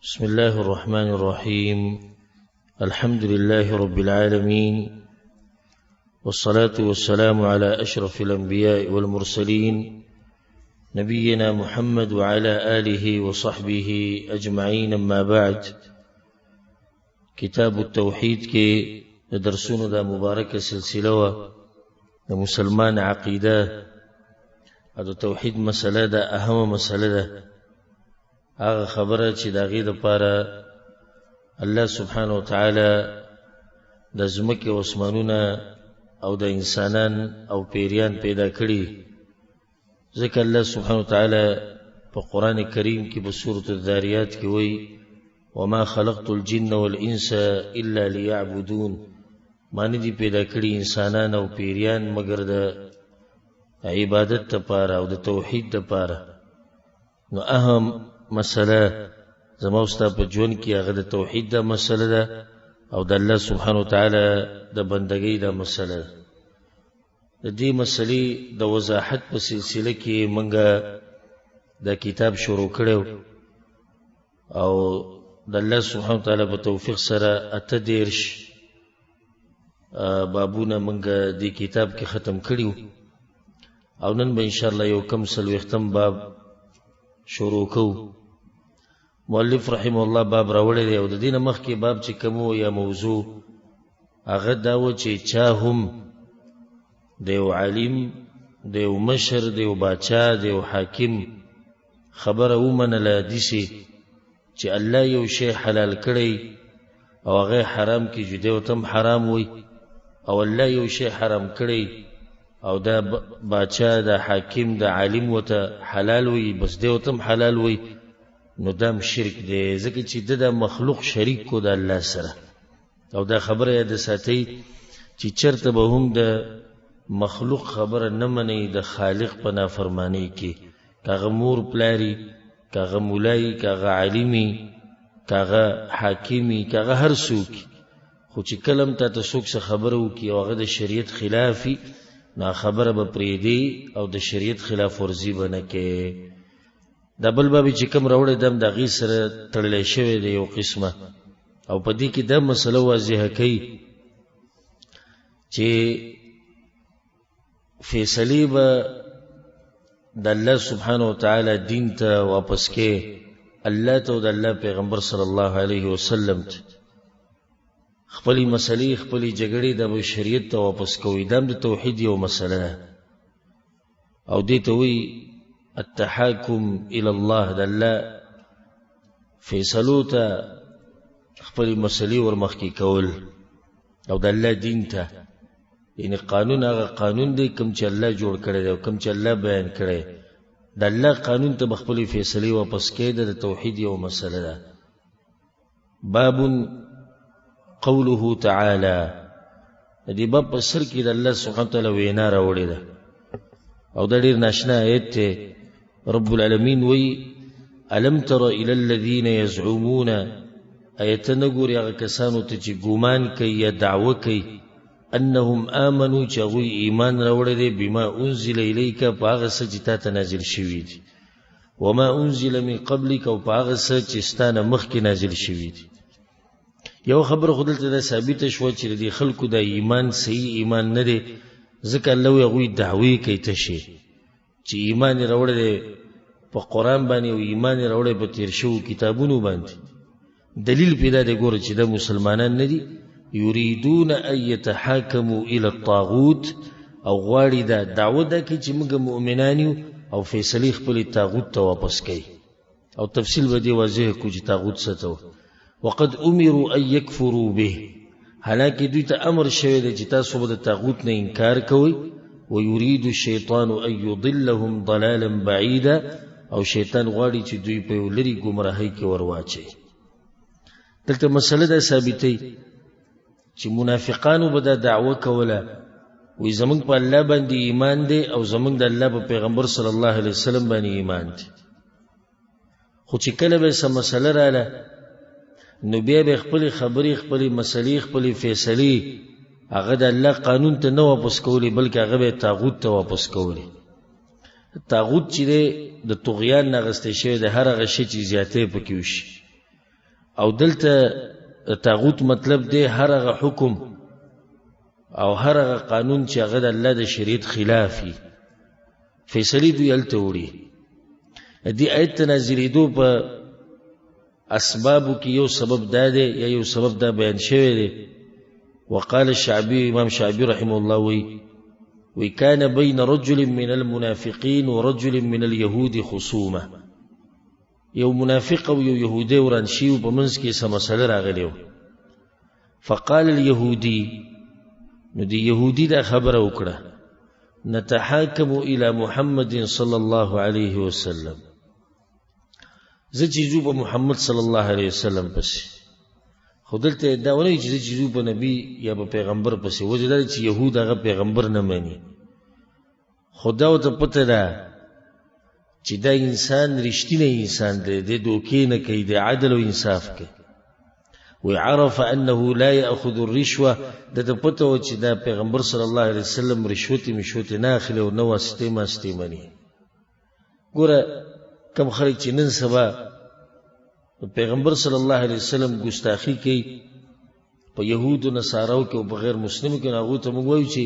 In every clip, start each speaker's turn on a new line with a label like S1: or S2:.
S1: بسم الله الرحمن الرحيم. الحمد لله رب العالمين، والصلاة والسلام على أشرف الأنبياء والمرسلين نبينا محمد وعلى آله وصحبه أجمعين. أما بعد، كتاب التوحيد کے درسون دا مبارک سلسلة دا مسلمان عقیدة دا توحید مسئلہ دا اهم مسئلہ دا هغه خبره چې د هغې دپاره الله سبحانه وتعالی د ځمکې او اسمانونه او د انسانان او پیریان پیدا کړي. ځکه الله سبحانه وتعالی په قرآن کریم کې په سورة الذاریات کې وایي وما خلقت الجن والانس الا ليعبدون، ما نه دي پیدا کړي انسانان او پیریان مگر د عبادت دپاره او د توحید دپاره. نو اهم مسله زما استا په ژوند کې هغه د توحید دا مسله ده او د الله سبحانه وتعالی د بندګۍ دا مسله ده. د دې مسلې د وضاحت په سلسله کې منګه دا کتاب شروع کړو او د الله سبحانه وتعالی په توفیق سره 18 بابونه منګه دې کتاب کې ختم کړیو او نن به ان شاء الله یو کم سلوختم باب شروع کو. مؤلف رحمه الله باب راوړی دی او د دینه مخکې باب چې کوم یا موضوع هغه دا و چې چا هم د یو عالم د یو مشر د یو باچا د یو حاکم خبره ومنله داسې چې الله یو شی حلال کړی او هغه حرام کې جدي او تم حرام وي، او الله یو شی حرام کړی او دا باچا د حاکم د عالم وته حلال وي بس دی او تم حلال وي، نو دام شرک دی. ځکه چې د مخلوق شریک کو د الله سره. او دا خبره یاد ساتئ چې چرته به هم د مخلوق خبره نه منئ د خالق په نافرمانی کې، کاغه مور پلاری، کاغه مولای، کاغه عالمی، کاغه حاکمی، کاغه هر څوک، خو چې کلم ته څوک څه خبره وکړي او هغه د شریعت خلافي، نا خبره به پریږدي او د شریعت خلاف ورزي به نه کوي. دا بل بابي چې کوم راوړی دم د هغې سره تړلی شوی دی یو قسمه، او په دې کې دا مسله واضحه کوي چې فیصلې به د الله سبحانه وتعالی دین ته واپس کې، الله ته او د الله پیغمبر صلی الله علیه وسلم ته خپلې مسلې خپلې جګړې د شریعت ته واپس کوي. دا د توحید یو مسله ده او دې ته وایي التحاکم الى الله، د الله فیصلو ته خپلې مسلې ورمخکې کول او د الله دین ته، یعنی قانون هغه قانون دی کوم چې الله جوړ کړی دی او کوم چې الله بیان کړی، د الله قانون ته به خپلې فیصلې واپس کوي. د توحید یو مسله ده. باب قوله تعالی، د دې باب په سر کې د الله سبحانه وتعالی وینا راوړې ده او دا ډېر ناشنا آیت دی. رب العالمین وی الم تر الى الذين يزعمون، ایت نګوري هغه کسانو ته چې ګومان کوي یا دعوه کوي انهم آمنوا، چې هغوی ایمان راوړی دی بما انزل الیک، په هغه څه چې تا ته نازل شوي دي، وما انزل من قبلک، او په هغه څه چې ستا نه مخکې نازل شوي دي. یو خبره خو دلته دا ثابته شوه چې د خلکو دا ایمان صحیح ایمان نه دی، ځکه الله وی هغوی دعوې کوي تشې چې ایمان یې راوړی دی په قرآن باندې او ایمان یې راوړی په تیر شوو کتابونو باندې. دلیل پیدا دی ګوره چې دا مسلمانان نه دي. یریدون ان یتحاکموا الی الطاغوت، او غواړي دا دعوه ده کې چې موږ مؤمنان یو او فیصلې خپلې طاغوت ته واپس کوي، او تفصیل به دې واضح کو چې طاغوت څه ته. وقد امروا ان یکفروا به، حالانکه دوی ته امر شوی دی چې تاسو به د طاغوت نه انکار کوئ. ويريد الشيطان ان يضلهم ضلالا بعيدا، او شیطان غواړي چې دوی په یو لرې ګمراهۍ کې ورواچي. دلته مسله دا ثابتوي چې منافقانو به دا دعوه کوله وی زمونږ په الله باندې ایمان دی او زمونږ د الله په پیغمبر صلی الله علیه وسلم باندې ایمان دی، خو چې کله به څه مسله رااله نو بیا به خپلې خبرې خپلې مسلې خپلې فیصلې هغه د الله قانون ته نه واپس کولی، بلکې هغه به طاغوت ته واپس کولی. طاغوت چې دی د طغیان نه اخیستی شوی د هر هغه شي چې زیاتې پکې وشي، او دلته طاغوت مطلب دی هر هغه حکم او هر هغه قانون چې هغه د الله د شریعت خلافي فیصلې دوی هلته وړي. دې آیت ته نازلېدو په اسبابو کې یو سبب دا دی یا یو سبب دا بیان شوی دی. وقال الشعبي امام شعبي رحمه الله وی كان بين رجل من المنافقين ورجل من اليهود خصومه. یو منافق او یو يهودي وران شي په منځ کې سم مسله راغلی. فقال اليهودي نو دی يهودي دا خبره وکړه نتحاكم الى محمد صلى الله عليه وسلم. زه چې ځو په محمد صلی الله علیه وسلم پسې. خو دلته دا ونه چې زه چې ځو په نبی یا په پیغمبر پسې. وجه دا چې یهود هغه پیغمبر نه مني. خو دا ورته پته ده چې دا انسان رښتینی انسان دی، د دوکې نه کوي، د عدل او انصاف کوي. وعرف انه لا ياخذ الرشوه. د پته و چې دا پیغمبر صلی الله علیه وسلم رشوت مشوت نه اخلي او نو واستې مني. ګوره کم خلک چې نن سبا پیغمبر صلی الله علیه وسلم ګستاخی کوي په يهودو نصاراو کې او بغیر مسلمانو کې، هغه ته موږ وایو چې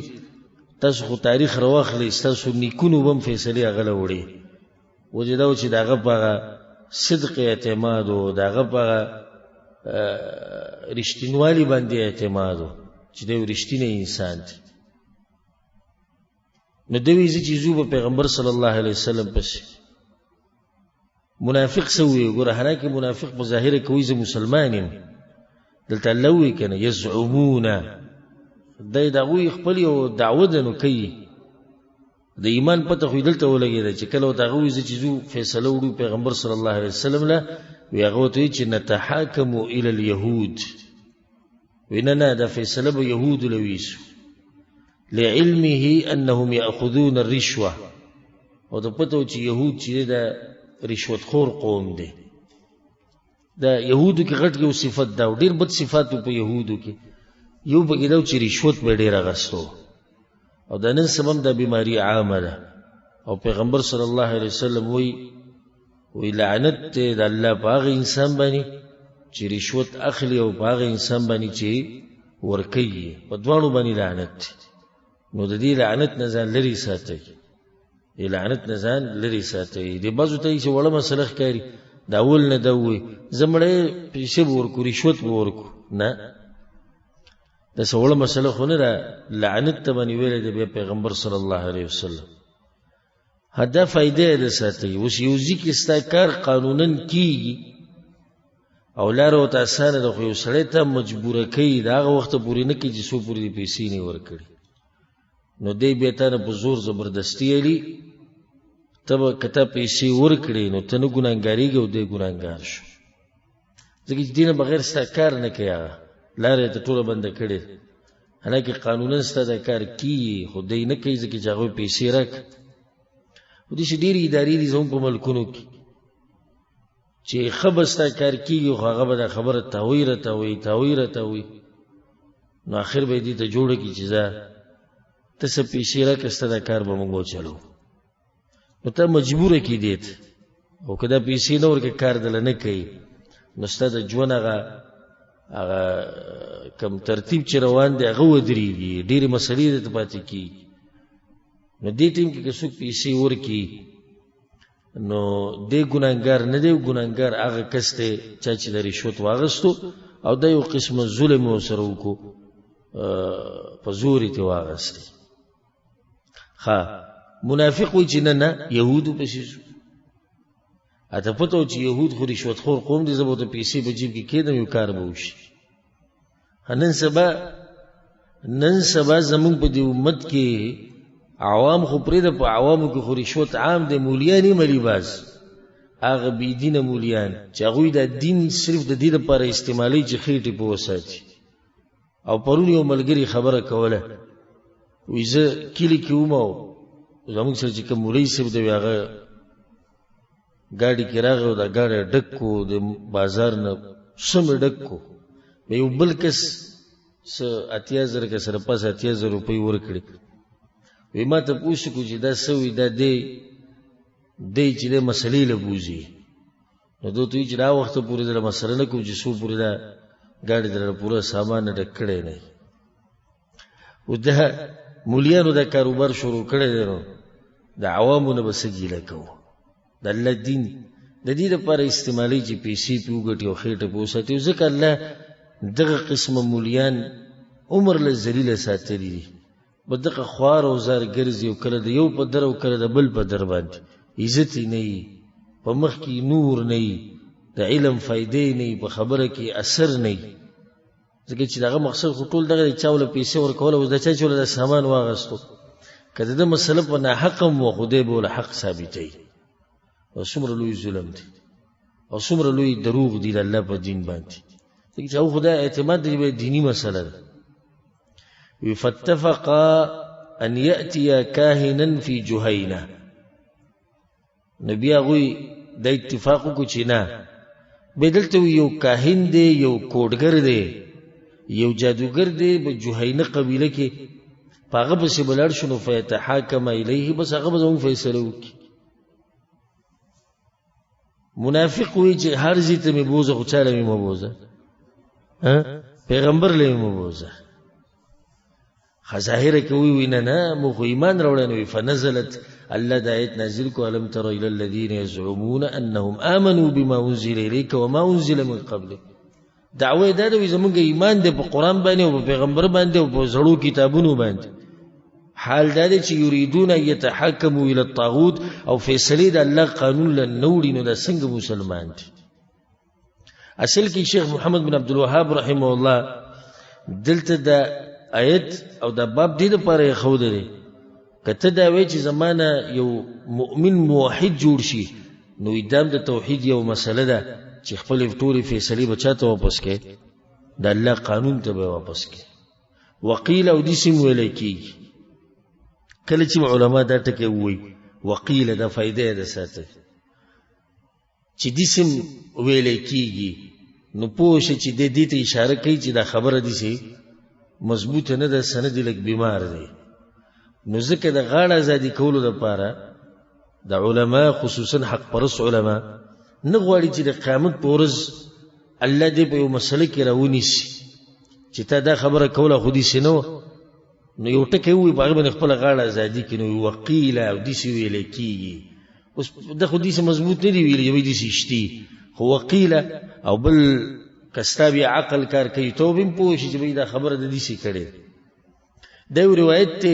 S1: تاسو خو تاریخ راواخلئ، تاسو نیکونو هم فیصله هغه وړي. وجه دا چې داغه په صدق اعتماد او داغه په رښتینوالي باندې اعتماد چې دی رښتینی انسان دی. نو دوی چې زو په پیغمبر صلی الله علیه وسلم پسې منافق سوی. ګوره هر کې منافق مظاهره کوي زه مسلمان یم. دلته لوي کنه یزعمون دای دغه خپل یو دعوت نو کوي د ایمان پته خو دلته ولګیږي چې کله دا غوي چې زو فیصله وړو پیغمبر صلی الله علیه وسلم له وی هغه ته چې نتحاکم الى اليهود. ویننا دا فیصله به يهود لويس لعلمه انهم ياخذون الرشوه. او د پته چې يهود چې دا رشوت خور قوم دی. دا يهودو کې غټ یو صفت دا ډیر بد صفات په يهودو کې یو بګی دا چې رشوت به ډیر غستو او دا نن سبب د بیماری عامه ده. او پیغمبر صلی الله علیه وسلم وی لعنت د الله باغ انسان باندې چې رشوت اخلي او باغ انسان باندې چې ورکوي، په دوانو باندې لعنت. نو د دې لعنت نه ځان لري ساتي، لعنت نه ځان لري ساتي. د بازو ته چې وړه مسله ښکاري دا ول نه دوی زمړې پیسې ورکو رشوت ورکو نه. دا سوال مسله خو نه لعنت ته باندې ویل دی پیغمبر صلی الله علیه وسلم. هدا فائدې ده ساتي. اوس یو ځکه ستا کار قانونن کیږي او لار او تاسو نه خو یو سړی ته مجبور کوي دا وخت پورې نه کیږي سو پورې پیسې نه ورکړي. نو دې به ته په زور زبردستی علی تب کته پیسې ورکړي نو ته نه ګناګاریږي او دې ګناګار شو. ځکه چې دینه بغیر ستا کار نه کوي، لاره ته ټوله بند کړي. حالکه قانونا ستاسو کار کی خو دې نه کوي ځکه چې هغه پیسې راک. و دې ډېری ادارې دي زموږ په ملکونو کې چې خبستا کار کیږي خو هغه به خبره تاویره وي. نو اخر به دې ته جوړه کی چې ته څه پیسې راک ستاسو کار به موږ چلو. نو ته مجبور کی دیت او کدا پیسې نور کې کار دل نه کوي نو ستاسو ژوند هغه کم ترتیب چې روان دی هغه ودرېږي. ډېرې مسلې ته پاتې کیږي. نو دې ټیم کې څوک پیسې ورکي نو دې ګناګار نه دی. ګناګار هغه کس دی چې د رشوت واغستو او د یو قسم ظلم سره وکړو په زور یې واغستې. منافق وي چې نه يهودو پسې شو. اته پته چې يهود خو رشوت خور قوم دي، زبوت پیسې په جیب کې کېدم یو کار به وشي. نن سبا زمونږ په دې امت کې عوام خو پرې د په عوامو کې خو رشوت عام دي. مولیان ملي باز هغه بی دینه مولیان چې هغوی د دین صرف د دې لپاره استعمالي چې خېټې په وساتي. او پرون یو ملګری خبره کوله وی زه کلی کې ومو زموږ سره چې کوم مولوي صاحب دی هغه ګاډي کې راغی او دا ګاډی ډک کو د بازار نه سم ډک کو. یو بل کس س 80,000 کې سره پاس 80,000 روپۍ ورکړي. وی ما ته پوښتنه کو چې دا سوي دا دی چې د مسلې له بوزي نو دوی چې دا وخت پورې د مسله نه کوم چې سو پورې دا ګاډي در پوره سامان ډک کړي نه او دا مولیانو دا کاروبار شروع کړي دي نو د عوامو نه بسګیله کو د الله دین د دې لپاره استعمالي چې پیسې پیوګټي او خېټه پوساتي ځکه الله دغه قسمه مولیان عمر له ذلیل ساتلی دي بدغه خوار او زار ګرځي او کله د یو په در او کله د بل په در باندې عزت نه په مخ کې نور نه د علم فائدې نه په خبره کې اثر نه ځکه چې دغه مقصد خو ټول دغه چاوله پیسې ورکول او د چا چاوله د سامان واغستو کله د مسله په نه حق مو خدای بوله حق ثابتې او څومره لوی ظلم دی او څومره لوی دروغ دی الله په دین باندې چې او خدای اعتماد دی دینی مسله ده فاتفقا ان ياتي كاهنا في جهينه نبي هغه د اتفاق کو چې نه بدلته یو کاهن دی یو کوډګر دی یو جادوګر دی په جهینه قبیله کې پاغه په سیبلار شنو فتحاکم الیه بس هغه به فیصله وکي منافق وی چې هر ځای ته مې بوزه خو چاله مې مبوزه پیغمبر له مې مبوزه ظاهره کې وی نه مو خو ایمان راوړل نو فنزلت الله د آیت نازل کو الم تر الى الذين يزعمون انهم امنوا بما انزل اليك وما انزل من قبلك دعوه دا دوی زمونږ ایمان دی په قران باندې او په پیغمبر باندې او په زړو کتابونو باندې حال دا دی چې یریدون يتحكموا الى الطاغوت او فیصله د الله قانون لنوړي نو د څنګه مسلمان دي اصل کې شیخ محمد بن عبد الوهاب رحمه الله دلته د آیت او د باب دې لپاره خو دی کته دا وی چې زمانہ یو مؤمن موحد جوړ شي نو ادم د توحید یو مسله ده چې خپل ټولې فیصله بچاته واپس کړي د الله قانون ته به واپس کړي وقیل او دې سم ویل کیږي کله چې علما دا ټکي وایي وقیل دا فائدې ده ساته چې دې سم ویل کیږي نو پوه شي چې دې ته اشاره کوي چې دا خبره دي سي مضبوط نه ده سند لک بیمار دی نو ځکه د غاړه ازادي کولو لپاره د علما خصوصا حق پرس علما نه غواړي چې د قیامت په ورځ الله دې په یو مسله کې راونیسي چې تا دا خبره کوله خو دې سينو نو یو ټکی وي په هغه باندې خپل غاړه ازادي کې نو وقیل او دې سی ویل کیږي اوس د خو دې مضبوط نه دی ویل یوه دې شتي خو وقیل او بل کستابي عقل کار کوي توبم پوښي چې دا خبره د دې سي کړي دا یو روایت ته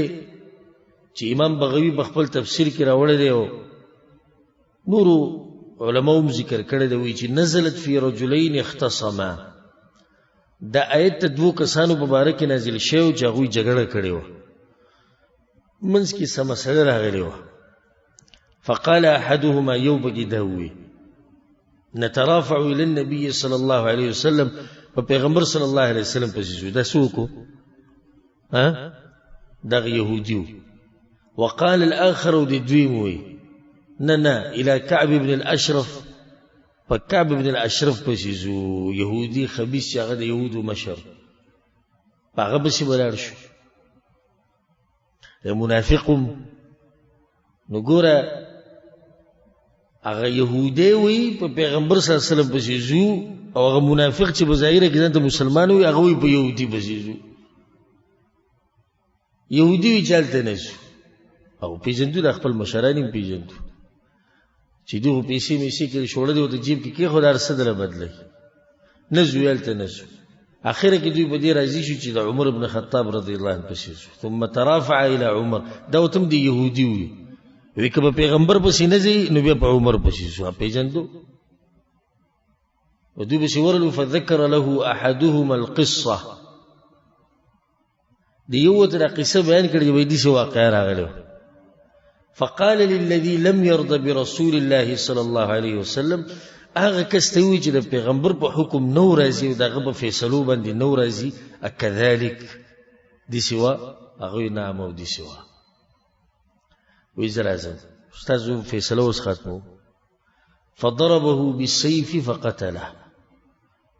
S1: چې امام بغوی بخپل تفسیر کې راوړی دی او نورو علماء ذکر کړی دی چې نزلت فی رجلین اختصما دا آیت دوه کسانو مبارک نازل شوی چې هغه جګړه کړې و منځ کې سم مسله راغلی و فقال احدهما يوبغي داوي نترافع الى النبي صلى الله عليه وسلم پیغمبر صلی الله علیه وسلم پسې دا سوکو دا يهوديو وقال الاخر ددويموي ننا الى كعب بن الاشرف فكعب بن الاشرف پسې يهودي خبيث چې هغه د يهودو مشر هغه پسې ولاړ شو منافقم نو ګوره هغه يهودي وي په پیغمبر صلی الله علیه وسلم پسې زو او هغه منافق چې بظاهر کې ځان مسلمان وي هغه وي په يهودي پسې زو يهودي وی چلته نشو او پیژندو د خپل مشرانیم پیژندو چې دوی پیسې میشي کې شوړه دی او د جیب کې خدای صدره بدلای نه زویلته نشو اخر کې دوی په دې راضي شو چې د عمر ابن خطاب رضی الله عنه پسې ثم ترافع الى عمر دا تم دی يهودي وي وی کبه پیغمبر پسې نه زی نو بیا په عمر پسې شو پیژندو او دوی به ورلو فذكر له احدهما القصه دی یو ته قصه بیان کړي وې دي څه واقعا راغلو فقال للذي لم يرضى برسول الله صلى الله عليه وسلم هغه کستوي چې د پیغمبر په حکم نو راځي دغه په فیصلو باندې نو راځي اکذالک دي سوا هغه نام او دي سوا وې زرازم استاد فیصله اوس ختمو فضربه بالسيف فقتله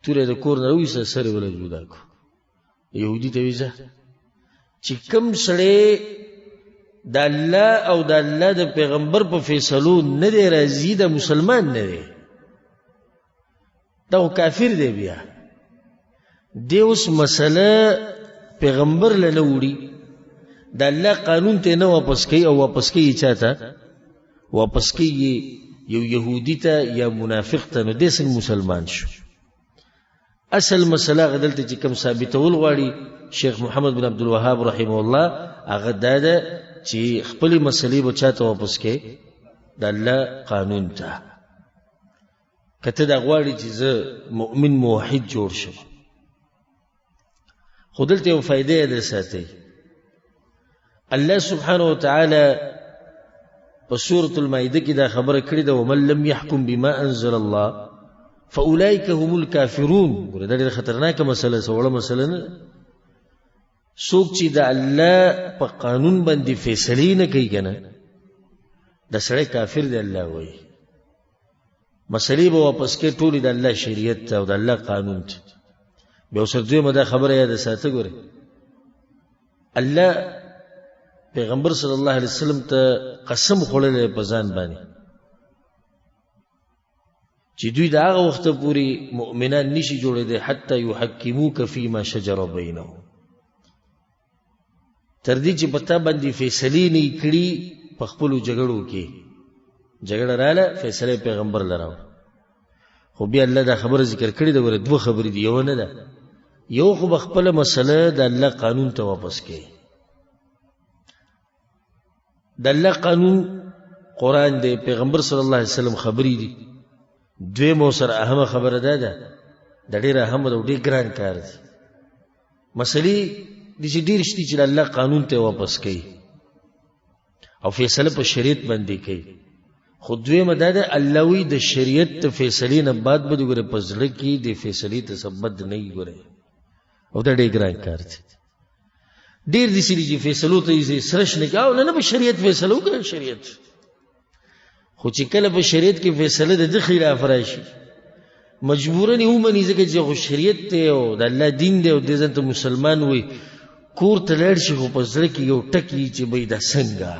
S1: تور د کور نه وې سره ولا جوړا کو يهودي ته ویزه چې کوم سړی د الله او د الله د پیغمبر په فیصلو نه دی راضي د مسلمان نه دی دا کافر دی بیا دی اوس مسله پیغمبر لنه وړي د الله قانون ته نه واپس کوي او واپس کوي چاته واپس کوي یو يهودي ته یا منافق ته نو دې څنګه مسلمان شو اصل مسله غدلته چې کوم ثابتول غواړي شیخ محمد بن عبد الوهاب رحمه الله هغه دا ده چې خپل مسلې به چاته واپس کوي د الله قانون ته کته دا غواړي چې زه مؤمن موحد جوړ شم خودلته یو فائدې ده ساتي الله سبحانه وتعالى په سورة المائده کې دا خبره کړې ده ومن لم يحكم بما انزل الله فاولئك هم الكافرون ګوره دا ډېره خطرناکه مسله سوړه مسله نه څوک چې د الله په قانون باندې فیصلې نه کوي کنه د سړی کافر دی الله وایي مسلې به واپس کې ټولې د الله شریعت ته او د الله قانون ته بیا اوس دویمه دا خبره یاد ساته ګوره الله پیغمبر صلی الله علیه وسلم ته قسم خوړلې په ځان باندې چې دوی دا هغه وخت پورې مؤمنان نشي جوړېدل حتی یحکموک فیما شجر بینهم تر دې چې پتا باندې فیصلې نه کړي په خپل جګړو کې جګړه رااله فیصله پیغمبر لراو خو بیا الله دا خبره ذکر کړې ده ور دوه خبرې دی یو نه ده یو خو خپل مسله د الله قانون ته واپس کړي د الله قانون قرآن دی پیغمبر صلی الله علیه وسلم خبرې دي دوی مو سره اهمه خبره ده د ډېر اهم او ډېر ګران کار دی مسلې د چې ډېر شتي چې الله قانون ته واپس کوي او فیصله په شریعت باندې کوي خو دوی مده ده الله وی د شریعت ته فیصلې نه بعد به ګوره په زړه کې د فیصلې ته سبد نه ګوره او دا ډېر ګران کار دی ډېر دي چې فیصلو ته یې سرش نه کاو نه په شریعت فیصلو کوي شریعت خو چې کله په شریعت کې فیصله د خلاف راشي مجبورن یو منی ځکه چې شریعت ته او د الله دین دی او د ځنته مسلمان وي کور ته لړ شي خو په ځل کې یو ټکی چې به د څنګه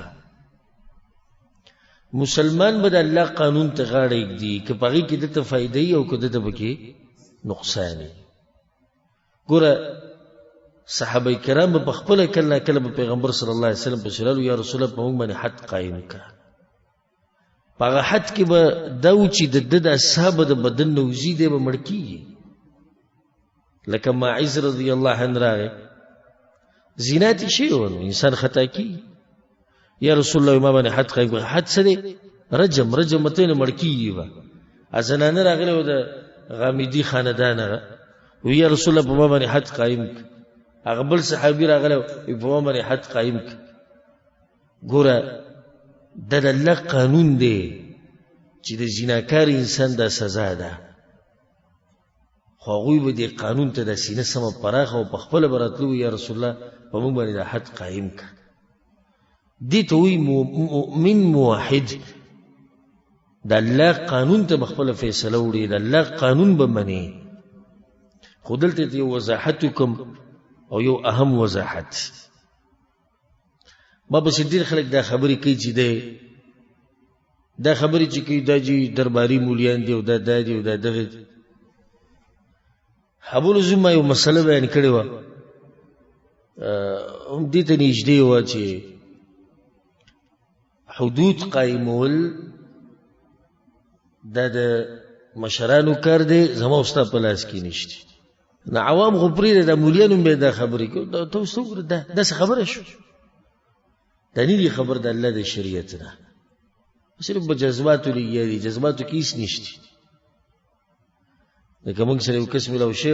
S1: مسلمان به د الله قانون ته غاړه ایږدي که پغې کې د فائدې او که د بکی نقصان ګوره صحابه کرام په خپل کله پیغمبر صلی الله علیه وسلم په شرالو یا رسول الله په موږ باندې حد قائم کړ په حد کې به دا و چې د اصحاب د بدن نوزي دی به مړ کیږي لکه ماعز رضی الله عنه راغی زینات شي و انسان خطا کی یا رسول الله ما باندې حد قائم کړ حد څه دی رجم مته نه مړ کیږي وا ازنانه راغله و د غامیدی خاندان وی یا رسول الله په ما باندې حد قائم هغه بل صحابي راغله په ما باندې حد قائم ګوره د الله قانون دی چې د زناکار انسان د سزا ده خو هغوی به د قانون ته د سینه سمه پراخه او په خپله به راتلو یا رسول الله په موږ باندې د حد قایم کړه دې ته وایي مؤمن موحد د الله قانون ته به خپله فیصله وړي د الله قانون به مني خو دلته یو وضاحت وکم او یو اهم وضاحت ما بس ډېر خلک دا خبرې کوي چې دا خبرې چې کوي دا جی درباري مولیان دي او دا دی او دا دغه حبول زما یو مسله بیان کړې وه هم دې ته نږدې وه چې حدود قایمول دا د مشرانو کار دی زما او ستا په لاس کې نشته نه عوام خو پرېږده دا مولیانو به دا خبرې کوي ته اوس وګوره داسې خبره شو دا نه دي خبر د الله د شریعت نه صرف په جذباتو لګیا دي جذباتو کې هېڅ نشته لکه موږ سره یو کس میلاو شوی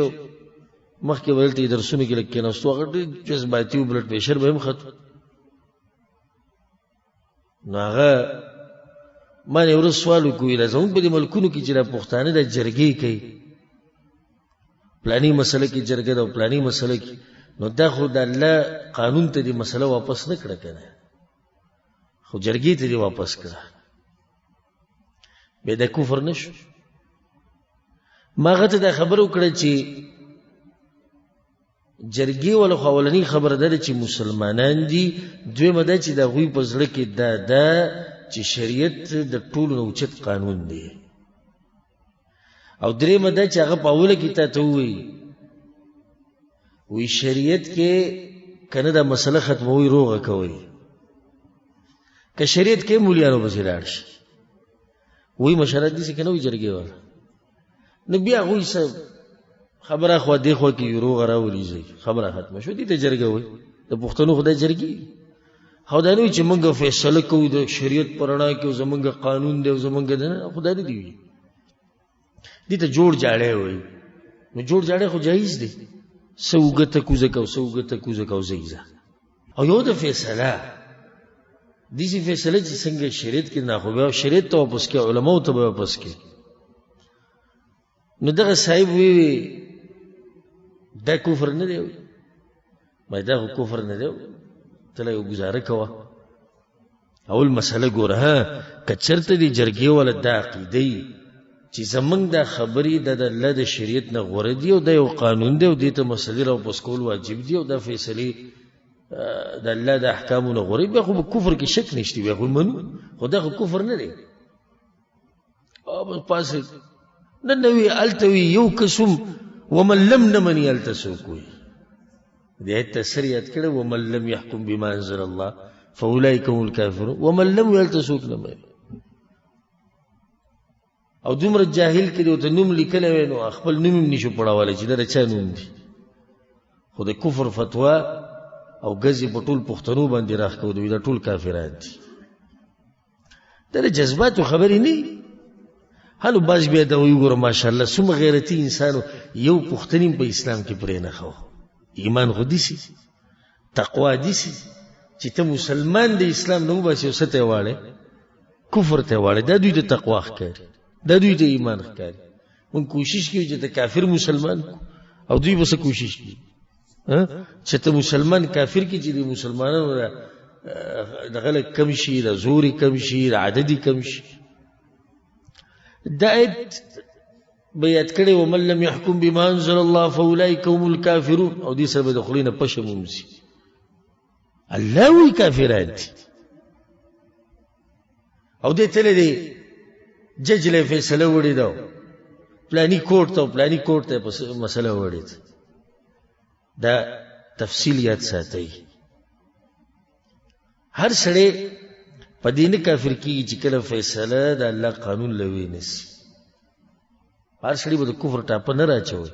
S1: مخکې به دلته یې درسونو کې لږ کېناستو هغه ډېر جذباتي و بلډ پریشر به هم ختو نو هغه ما نه یو ورځ سوال وکړو زموږ په دې ملکونو کې چې دا پښتانه د جرګې کوي پلاني مسله کې جرګه ده او پلاني مسله کې نو دا خو د الله قانون ته دې مسله واپس نه کړه کنه خو جرګې ته دې واپس کړه به د کفر نشو ما غته دا خبرو کړه چې جرګې ول خولنی خبر ده چې مسلمانان دي دوی مده چې د غوی په ځړه کې دا چې شریعت د ټولو اوچت قانون دی او درېمه دا چې هغه په اوله کې تا ته وی شریعت کې کنه دا مسله ختموي روغه کوي که شریعت کې مولیانو بسې لاړ شي وی مشرات دي چې کنه وی جرګې ولا نو بیا هغوی خبره خوا دی خوا کې روغه راولېږي خبره ختمه شو دي ته جرګه وی د پښتنو خدای جرګې خدای نه وي چې موږ فیصله کوو د شریعت په رڼا کې او زمونږ قانون دی او زمونږ د خدای نه دی وي دي ته جوړ جاړی وایي نو جوړ جاړی خو جایز دی څه اوږته کوزه کو څه اوږته کوزه کو ځه او یو د فیصله داسې فیصله چې څنګه شریعت کې نه خو بیا شریعت ته واپس کې علماو ته به واپس کې نو دغه صاحب وی دا کفر نه دی ما دا کفر نه دی ته له یو ګزاره کوه اول مسله ګوره ها که چېرته دې جرګې والا دا عقیده چې زمونږ دا خبرې د الله د شریعت نه غوره دي او دا یو قانون دی او دې ته مسلې راواپس کول واجب دي او دا فیصلې د الله د احکامو نه غوره بیا خو کفر کې شک نشته بیا خو منو خو دا خو کفر نه دی او پاسې نه وي هلته وي یو قسم ومن لم نمني هلته څوک وي دې آیت تفسیر یاد کړه ومن لم يحكم بما انزل الله فاولئك هم الكافرون ومن لم يلتسوک نه او دومره جاهل کړي ته نوم لیکلی وی نو خپل نوم هم نشو پړاولی چې دا چا نوم دی خو د کفر فتوا او ګزې په ټول پښتنو باندې راښکو دوی دا ټول کافران دي دا د جذباتو خبرې نه هلو باز بیا دا وایي ګوره ماشاءالله څومره غیرتي انسانو یو پښتني په اسلام کې پرې نه خو ایمان خو دیسی تقوا دیسی چې ته مسلمان د اسلام نه وباسې او څه ته یې واړې کفر ته یې واړې دا دوی د تقوا ښکاري دا دوی د ایمان ښکاري مونږ کوشش کوو چې د کافر مسلمان او دوی به څه کوشش کوي چې ته مسلمان کافر کې چې د مسلمانانو دغه کم شي د زوري کم شي د عددي کم شي دا آیت بیات کړي ومن لم يحكم بما انزل الله فاولئك هم الكافرون او دې سره به د خولې نه پشه مومسي الله وی کافران دي او دې تللی دی جج له فیصله وړې ده پلاني کورټ ته پلاني کورټ ته مسله وړې دا تفصیل یاد ساتئ هر سړی په دې نه کافر کېږي چې کله فیصله د الله قانون له وی نسي هر سړي به د کفر ټاپه نه راچوي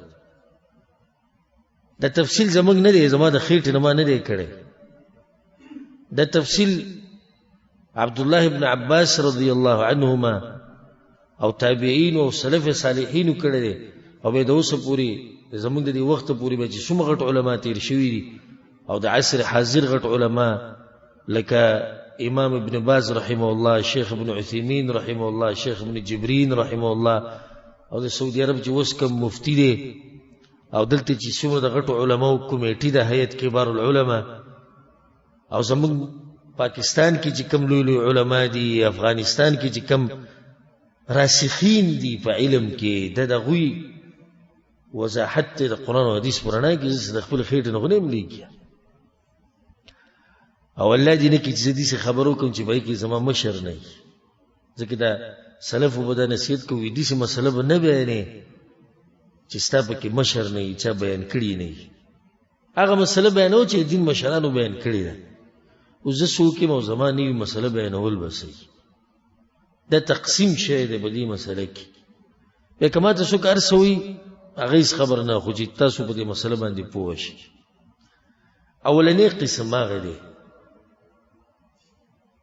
S1: دا تفصیل زموږ نه دی زما د خېټې نه ما نه دی کړی دا تفصیل عبدالله ابن عباس رضی الله عنهما او تابعین او سلف صالحین کړی دی او به د اوسه پورې زموږ د دې وخت پورې به چې څومره غټ علما تیر شوي دي او د عصر حاضر غټ علما لکه امام ابن باز رحمه الله شیخ ابن عثیمین رحمه الله شیخ ابن جبرین رحمه الله او د سعودي عرب چې اوس کوم مفتی دی او دلته چې څومره د غټو علماو کمیټې د هیئت کبار العلماء او زموږ پاکستان کې چې کوم لوی لوی علما دي افغانستان کې چې کوم راسخین دي په علم کې د دغوی وضاحت د قرآن او حدیث په رڼا کې د خپل خېټې نه غنیم لیکي او الله دې نه کې چې دې خبرو کوم چې بای کې زما مشر نه ځکه دا سلف وبدا نصیحت کوي دې مسله به نه بیانې چې ستا په کې مشر نه چا بیان کړی نه هغه مسله بیانو چې دین مشرانو بیان کړی ده او زه څوک یم او زما نوې مسله بیانول بسې دا تقسیم شی دی په دې مسله کې بیا که ماته څوک هر څه وایي هغه هېڅ خبر نه خو چې تاسو په دې مسله باندې پوه شئ اولنی قسم هغه دی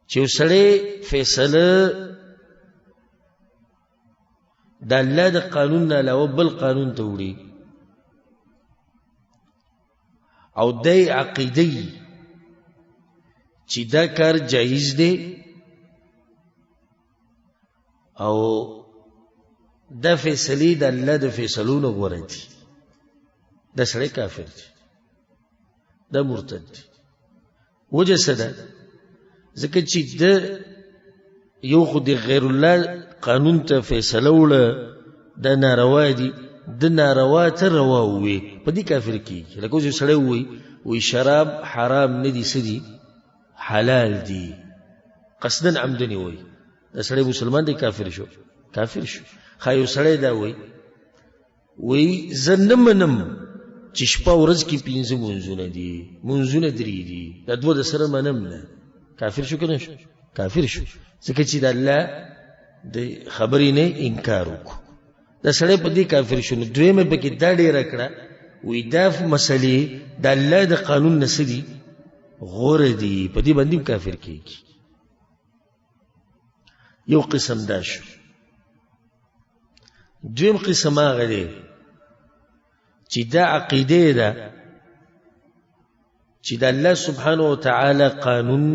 S1: چې یو سړی فیصله د الله د قانون نه علاوه بل قانون ته وړي او دی عقیدی چې دا کار جایز دی او دا فیصلې د الله د فیصلو نه غوره دي دا سړی کافر دی دا مرتد دی وجه څه ده ځکه چې د یو خو د غیر الله قانون ته فیصله وړه دا ناروا دي د ناروا ته روا ووي په دې کافر کېږي لکه اوس یو سړی ووایي شراب حرام نه دي څه دي حلال دي قصدن عمدن وایي دا سړی مسلمان دی کافر شو ښه یو سړی دا وایي وی زه نه منم چې شپه ورځ کې 5 منځونه دي، منځونه 3 دي، دا 2 د سره منم نه. کافر شو که نه شو؟ کافر شو، ځکه چې د الله د خبرې نه انکار وکړو. دا سړی په دې کافر شو. نو دویمه پکې دا ډېره کړه، وی دا مسلې د الله د قانون نه څه دي؟ غوره دي، په دې باندې کافر کېږي. یو قسم دا شو. دویم قسم هغه دی چې دا عقیده ده چې د الله سبحانه وتعالی قانون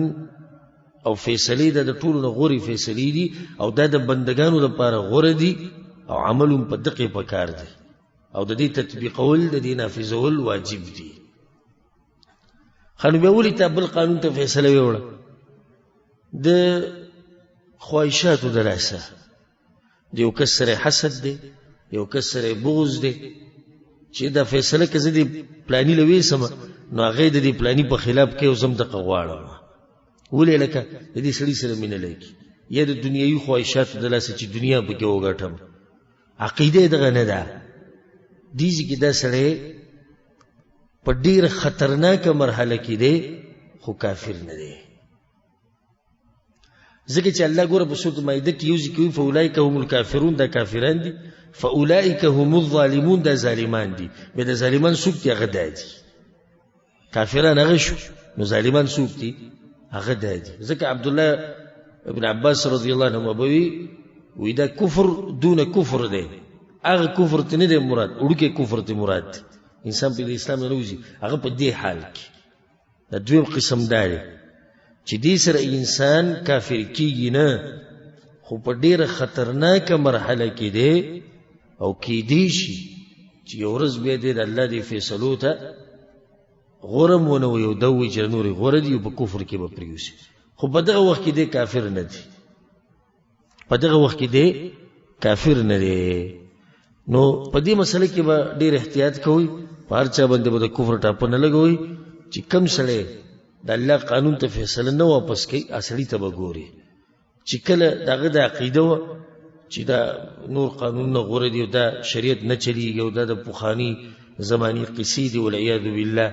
S1: او فیصلې د ټولو نه غوري فیصلې دي او دا د بندگانو لپاره غوره دي او عملهم په دقه پکار دي او د دې تطبیقول د دې نافذول واجب دي. خانو به ولي ته بل قانون ته فیصله وړه د خواهشاتو د لاسه، د یو کس سره حسد دی، یو کس سره بغض دی چې دا فیصله کې زه دې پلاني لوي سم نو هغه د دې پلاني په خلاف کې او زم دغه غواړم. ولې لکه د دې سړي سره مینه لګي یا د دنیوي خواهشاتو د لاسه چې دنیا پکې وګټم. عقیده دغه نه ده. دیږي کې دا سړی په ډېر خطرناکه مرحله کې دی خو کافر نه دی. ځکه چې الله ګوره په سورۃ مائده کې یو ځکه وي فاولئک هم الکافرون، دا کافران دي، فاولئک هم الظالمون، دا ظالمان دي. به د ظالمان څوک دي؟ هغه دي کافران هغه شو. نو ظالمان څوک دي؟ هغه دي. ځکه عبد الله ابن عباس رضی الله عنهما بوي وی دا کفر دون کفر دی. هغه کفر ته نه دی مراد، وړوکی کفر ته مراد. انسان په اسلام نه وځي هغه په دې حال کې. دا دویم قسم دی چې دې سره انسان کافر کیږي نه، خو په ډیره خطرناکه مرحله کې دی او کېدی شي چې یو ورځ بیا دې د الله دې فیصلو ته غورم ونه وي او دوی چې نورې غوره دي په کفر کې به پرېوځي. خو په دغه وخت کې دې کافر نه دی، په دغه وخت کې دې کافر نه دی. نو په دې مسله کې به ډېر احتیاط کوئ، په هر چا باندې به د کفر ټاپه نه لګوئ چې کم سړی د الله قانون ته فیصله نه واپس کوي اصلي ته به ګوري چې کله دغه د عقیده وه چې دا نور قانونونه غوره دي او دا شریعت نه چلیږي او دا د پخواني زماني قصې دي والعیاذ بالله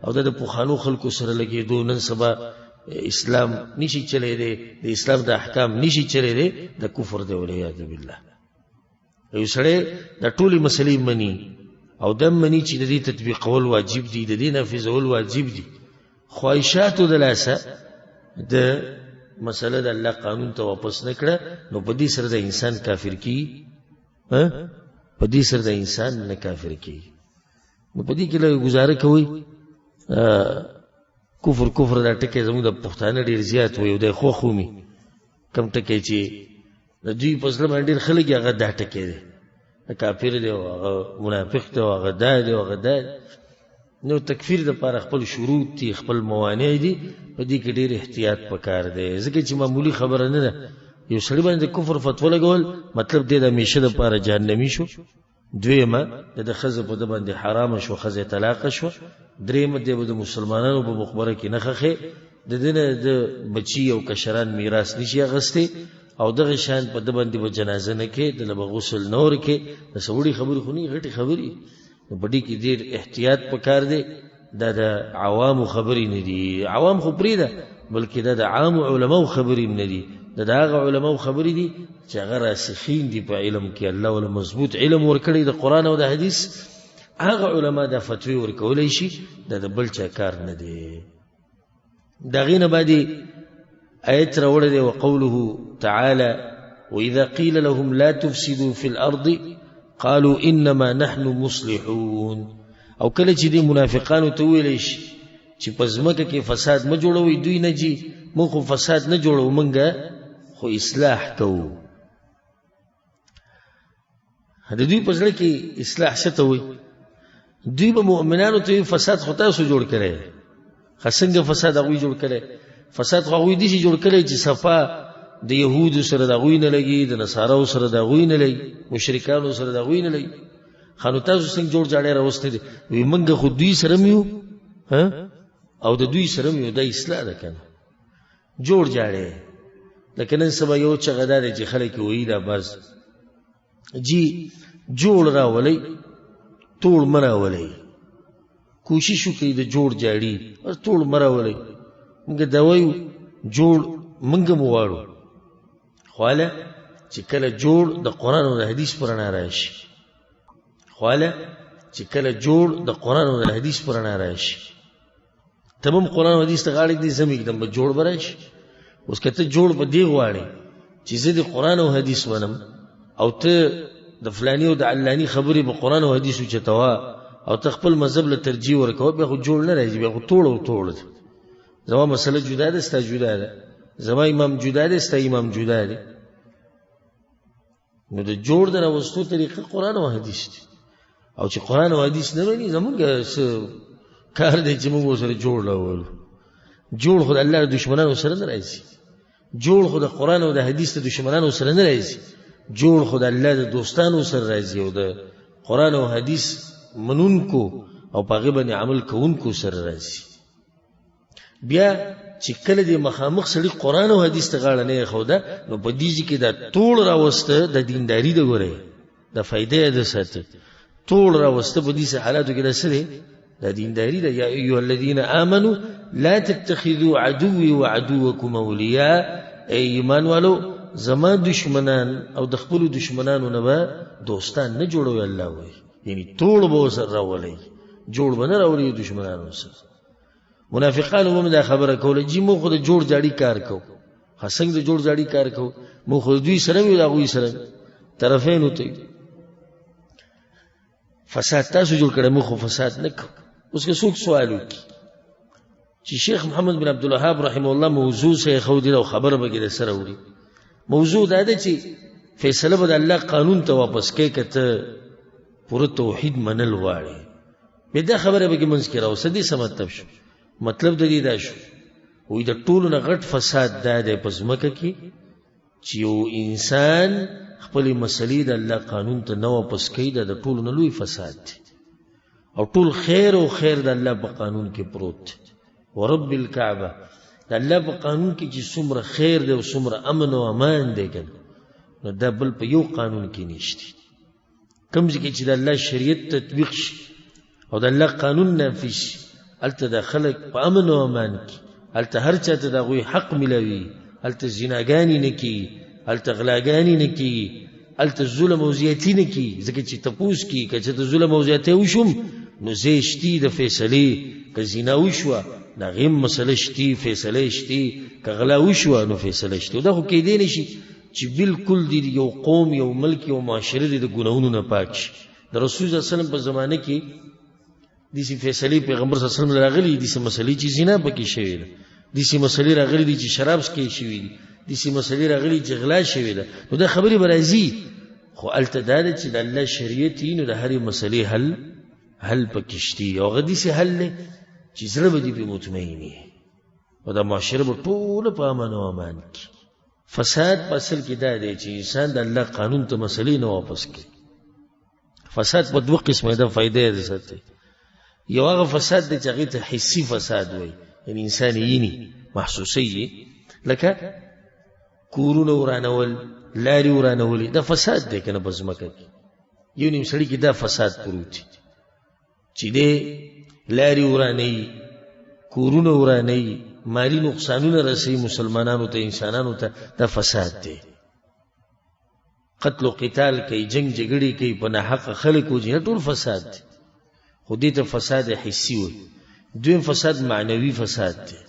S1: او دا د پخوانو خلکو سره لګېدو نن سبا اسلام نشي چلی دی، د اسلام د احکام نشي چلی دی، د کفر دی والعیاذ بالله. یو سړی د ټولې مسلې مني او دم مني چې د دې تطبیقول واجب دي، د دې نافذول واجب دي. خواهشاتو د لاسه د مسله د الله قانون ته واپس نه کړه نو په دې سره د انسان کافر کی، په دې سره د انسان نه کافر کی. نو په دې کې له گزاره کوي کفر دا ټکی زموږ د پښتانه ډېر زیات وي او د خوښومي کم ټکی چې د دوی په زړه باندې ډېر خلک هغه دا ټکی دی کافر دی او هغه منافق دی او هغه دا دی او هغه دا. نو تکفیر د پاره خپل شروط دي، خپل موانع دي، په دې کې ډېر احتیاط پکار دی. ځکه چې معمولی خبره نه ده یو سړي باندې کفر فتوا لګول مطلب دې د همیشه د پاره جهنمی شو. دویمه د ښځه په د باندې حرام شو، ښځه طلاق شو. دریمه دې د مسلمانانو په مخبره کې نه خخې د دنه د بچي او کشران میراث نشي اغسته او دغه شان په د باندې به جنازه نه کې د لبه غسل نور کې د سوړي خبرې خونی غټي خبرې بډی کې ډېر احتیاط پکار دی. دا د عوامو خبرې نه دي، عوام خو پرې ده بلکې دا د عام علماو خبرې نه دي، دا د هغه علماو خبرې دي چې هغه راسخین دي په علم کې، الله ول مضبوط علم ورکړي د قرآن او د حدیث. هغه علما دا فتوی ورکولای شي، دا د بل چا کار نه دی. دا غینه باندې آیت راوړی دی وقوله تعالی واذا قيل لهم لا تفسدوا في الارض قالوا انما نحن مصلحون. او کله چې دې منافقانو ته ویل شي چې په ځمکه کې فساد ما جوړوي، دوی نه جي موږ خو فساد نه جوړو، موږ خو اصلاح کوو. د دوی په ځل کې اصلاح څه ته وي؟ دوی به مؤمنانو ته فساد خو تاسو جوړ کړئ، څنګه فساد هغوی جوړ کړئ؟ فساد خو هغوی داسې جوړ کړی چې صفا د یهودو سره د هغوی نه لګي، د نصاراو سره د هغوی نه لګي، مشرکانو سره د هغوی نه لګي. خانو تاسو څنګه جوړ جاړی راوستی دی؟ وایي موږ خو دوی سره م یو او د دوی سره م یو، دا اصلاح ده که نه جوړ جاړی. لکه نن سبا یو چغه دا دی چې خلک وایي دا بس جی جوړ راولئ توڑ مراولئ کوشش وکړئ د جوړ جاړي بس توڑ مراولئ موږ دا وایو جوړ موږ هم غواړو خو هله چې کله جوړ د قرآن او د حدیث په رڼا راشي د قرآن او د حدیث په رڼا راشي ته هم قرآن او حدیث ته غاړه ږدې زه مې ږدم به جوړ به راشي اوس که ته جوړ په دې غواړې چې زه د قرآن او حدیث منم او ته د فلاني او د علاني خبرې په قرآن او حدیث اوچتوه او ته خپل مذهب له ترجیح ورکوه بیا خو جوړ نه راځي بیا خو توړ او توړ ده زما مسله جدا ده ستا جدا ده زما امام جدا ده ستا امام جدا ده نو د جوړ د راوستو طریقه قرآن او حدیث دی او چې قرآن او حدیث نه مني زمونږ کار دی چې موږ ورسره جوړ راولو جوړ خو د الله د دشمنانو سره نه راځي جوړ خو د قرآن او د حدیث د دشمنانو سره نه راځي جوړ خو د الله د دوستانو سره راځي او د قرآن او حدیث منونکو او په هغې باندې عمل کوونکو سره راځي بیا چې کله دې مخامخ سړي قرآن او حدیث ته غاړه نه ایښوده نو په دې کې دا توړ راوسته د دینداري د ګورئ د فایدې د ساتي توړ راوسته په دې حالاتو کې د څه دی د دینداري د یا ایها الذین آمنوا لا تتخذوا عدوي وعدوکم اولیاء ای ایمان والو زما دشمنان او د خپلو دشمنانو نه به دوستان نه جوړوي الله وایي یعنی توړ به ورسره راولئ جوړ به نه راولئ دشمنانو سره منافقانو هم دا خبره کوله چې موږ خو د جوړ جاړي کار کوو څنګه د جوړ جاړي کار کوو موږ خو دوی سره وي د هغوی سره طرفین ته فساد تاسو جوړ کړی موږ خو فساد نه کوو اوس که څوک سوال وکړي چې شیخ محمد بن عبدالوهاب رحمه الله موضوع سه ښودلې او خبره به کې د سره وړي موضوع دا ده چې فیصله به د الله قانون ته واپس کوي که ته پوره توحید منل غواړې بیا دا خبره به کې منځ کې راوسه دې څه مطلب شو مطلب د دې دا شو وایي د ټولو نه غټ فساد دا دی په ځمکه کې چې یو انسان خپلې مسلې د الله قانون ته نه واپس کوي دا د ټولو نه لوی فساد دی او ټول خیر او خیر د الله په قانون کې پروت دی ورب الکعبه د الله په قانون کې چې څومره خیر دی او څومره امن او امان دی کنه نو دا بل په یو قانون کې نشته کوم ځای کې چې د الله شریعت تطبیق شي او د الله قانون نافذ شي هلته د خلک په امن او امان کې هلته هر چا ته د هغوی حق میلاوي هلته زناګانې نه کېږي هلته غلاګانې نه کېږي هلته ظلم او زیاتي نه کېږي ځکه چې تپوس کېږي که چېرته ظلم او زیاتی وشوم نو ځای شتي د فیصلې که زنا وشوه د هغې هم مسله شتي فیصله شتي که غلا وشوه نو فیصله شتي دا خو کېدی نه شي چې بالکل د یو قوم یو ملک یو معاشره د ګناهونو نه پاک شي د رسول صلی الله علیه وسلم په زمانه کې داسې فیصلې پیغمبر صلی الله علیه وسلم راغلي داسې مسلې چې زنا پکې شوې ده داسې مسلې راغلي دي چې شراب څکې شوي دي داسې مسلې راغلي چې غلا شوې ده نو دا خبرې به راځي خو هلته دا ده چې د الله شریعت وي نو د هرې مسلې حل پکې شتي او هغه داسې حل دی چې زړه به دې پرې مطمئن وي او دا معاشره به ټوله په امن او امان کې فساد په اصل کې دا دی چې انسان د الله قانون ته مسلې نه واپس کوي فساد په دوه قسمه ده فایده یې ساتي یو هغه فساد دی چې هغې ته حسي فساد وایي یعنی انسان ییني محسوسي لکه کورونه ورانول لارې ورانولې دا فساد دی که نه په ځمکه کې یو نیم سړي کې دا فساد پروت دی چې دی لارې ورانوي کورونه ورانوي مالی نقصانونه رسوي مسلمانانو ته انسانانو ته دا فساد دی قتل و قتال کوي جنگ جګړې کوي په ناحقه خلک وژني ټول فساد دی خو دې ته فساد حسي وایي دویم فساد معنوي فساد دی